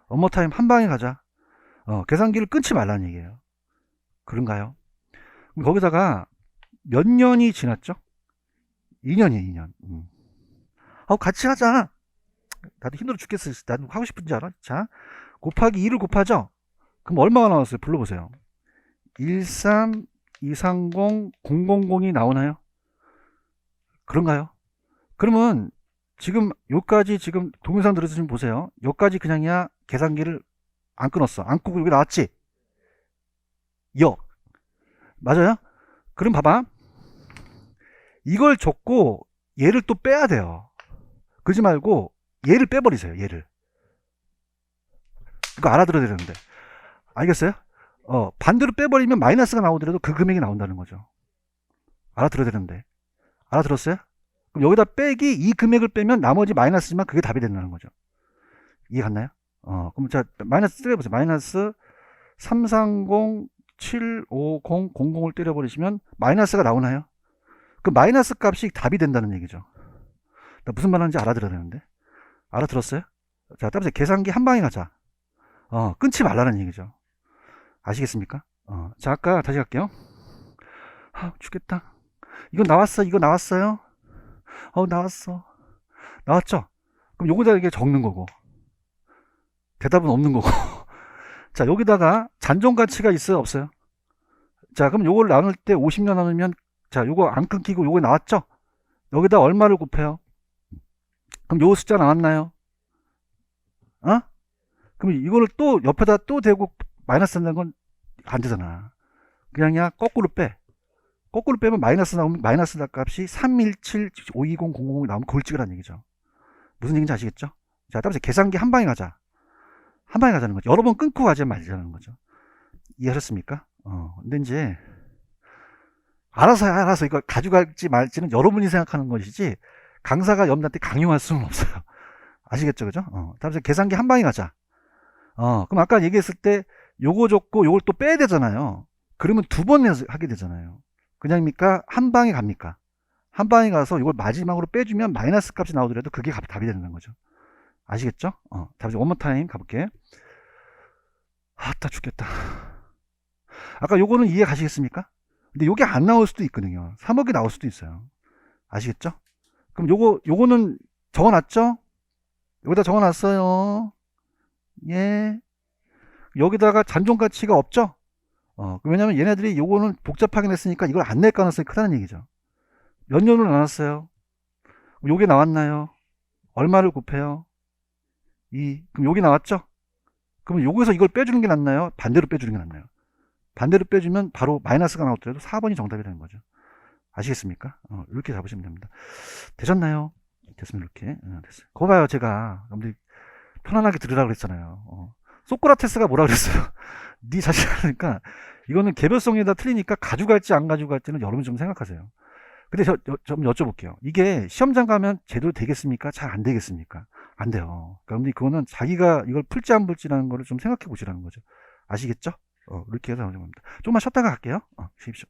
원모타임 한 방에 가자. 계산기를 끊지 말라는 얘기예요. 그런가요? 그럼 거기다가 몇 년이 지났죠? 2년이에요, 2년. 같이 하자. 나도 힘들어 죽겠어. 나도 하고 싶은지 알아? 자, 곱하기 2를 곱하죠? 그럼 얼마가 나왔어요? 불러보세요. 13, 230, 000이 나오나요? 그런가요? 그러면 지금 요까지 지금 동영상 들어서 좀 보세요. 요까지 그냥이야 계산기를 안 끊었어. 안 끄고 여기 나왔지? 맞아요? 그럼 봐봐. 이걸 줬고 얘를 또 빼야 돼요. 그러지 말고 얘를 빼버리세요. 얘를. 이거 알아들어야 되는데. 알겠어요? 반대로 빼버리면 마이너스가 나오더라도 그 금액이 나온다는 거죠. 알아들어야 되는데. 알아들었어요? 그럼 여기다 빼기 이 금액을 빼면 나머지 마이너스지만 그게 답이 된다는 거죠. 이해 갔나요? 그럼 자, 마이너스 때려보세요. 마이너스 330, 750, 00을 때려버리시면 마이너스가 나오나요? 그 마이너스 값이 답이 된다는 얘기죠. 나 무슨 말 하는지 알아들어야 되는데. 알아들었어요? 자, 따라서 계산기 한 방에 가자. 끊지 말라는 얘기죠. 아시겠습니까? 자, 아까 다시 갈게요. 죽겠다. 이거 나왔어. 이거 나왔어요? 나왔어. 나왔죠? 그럼 요거다 이게 적는 거고. 대답은 없는 거고. 자, 여기다가 잔존 가치가 있어요? 없어요? 자, 그럼 요걸 나눌 때 50년 나누면, 자, 요거 안 끊기고 요거 나왔죠? 여기다 얼마를 곱해요? 그럼 요 숫자 나왔나요? 그럼 이거를 또 옆에다 또 대고 마이너스 한다는 건 안 되잖아. 그냥야 거꾸로 빼. 거꾸로 빼면 마이너스 나오면 마이너스 값이 317, 520, 000이 나오면 그걸 찍으라는 얘기죠. 무슨 얘기인지 아시겠죠? 자, 따라서 계산기 한 방에 가자. 한 방에 가자는 거죠. 여러 번 끊고 가지 말자는 거죠. 이해하셨습니까? 근데 이제 알아서 이거 가져갈지 말지는 여러분이 생각하는 것이지 강사가 여러분한테 강요할 수는 없어요. 아시겠죠? 그죠? 따라서 계산기 한 방에 가자. 그럼 아까 얘기했을 때 요거 줬고 요걸 또 빼야 되잖아요. 그러면 두 번 하게 되잖아요. 그냥입니까? 한 방에 갑니까? 한 방에 가서 이걸 마지막으로 빼주면 마이너스 값이 나오더라도 그게 답이 되는 거죠. 아시겠죠? 자, 이제 원모 타임 가볼게. 아따 죽겠다. 아까 요거는 이해 가시겠습니까? 근데 요게 안 나올 수도 있거든요. 3억이 나올 수도 있어요. 아시겠죠? 그럼 요거는 적어놨죠? 여기다 적어놨어요. 예. 여기다가 잔존 가치가 없죠? 왜냐면 얘네들이 요거는 복잡하게 냈으니까 이걸 안 낼 가능성이 크다는 얘기죠. 몇 년으로 나눴어요? 요게 나왔나요? 얼마를 곱해요? 2. 그럼 요게 나왔죠? 그럼 요거에서 이걸 빼주는 게 낫나요? 반대로 빼주는 게 낫나요? 반대로 빼주면 바로 마이너스가 나오더라도 4번이 정답이 되는 거죠. 아시겠습니까? 이렇게 잡으시면 됩니다. 되셨나요? 됐으면 이렇게. 됐어요. 그거 봐요. 제가 여러분들 편안하게 들으라고 그랬잖아요. 소크라테스가 뭐라 그랬어요? 네 자신 하니까 이거는 개별성이 다 틀리니까 가져갈지 안 가져갈지는 여러분이 좀 생각하세요. 근데 좀 여쭤볼게요. 이게 시험장 가면 제대로 되겠습니까? 잘 안 되겠습니까? 안 돼요. 그러니까 그거는 자기가 이걸 풀지 안 풀지라는 거를 좀 생각해 보시라는 거죠. 아시겠죠? 이렇게 해서 정답입니다. 좀만 쉬었다가 갈게요. 쉬십시오.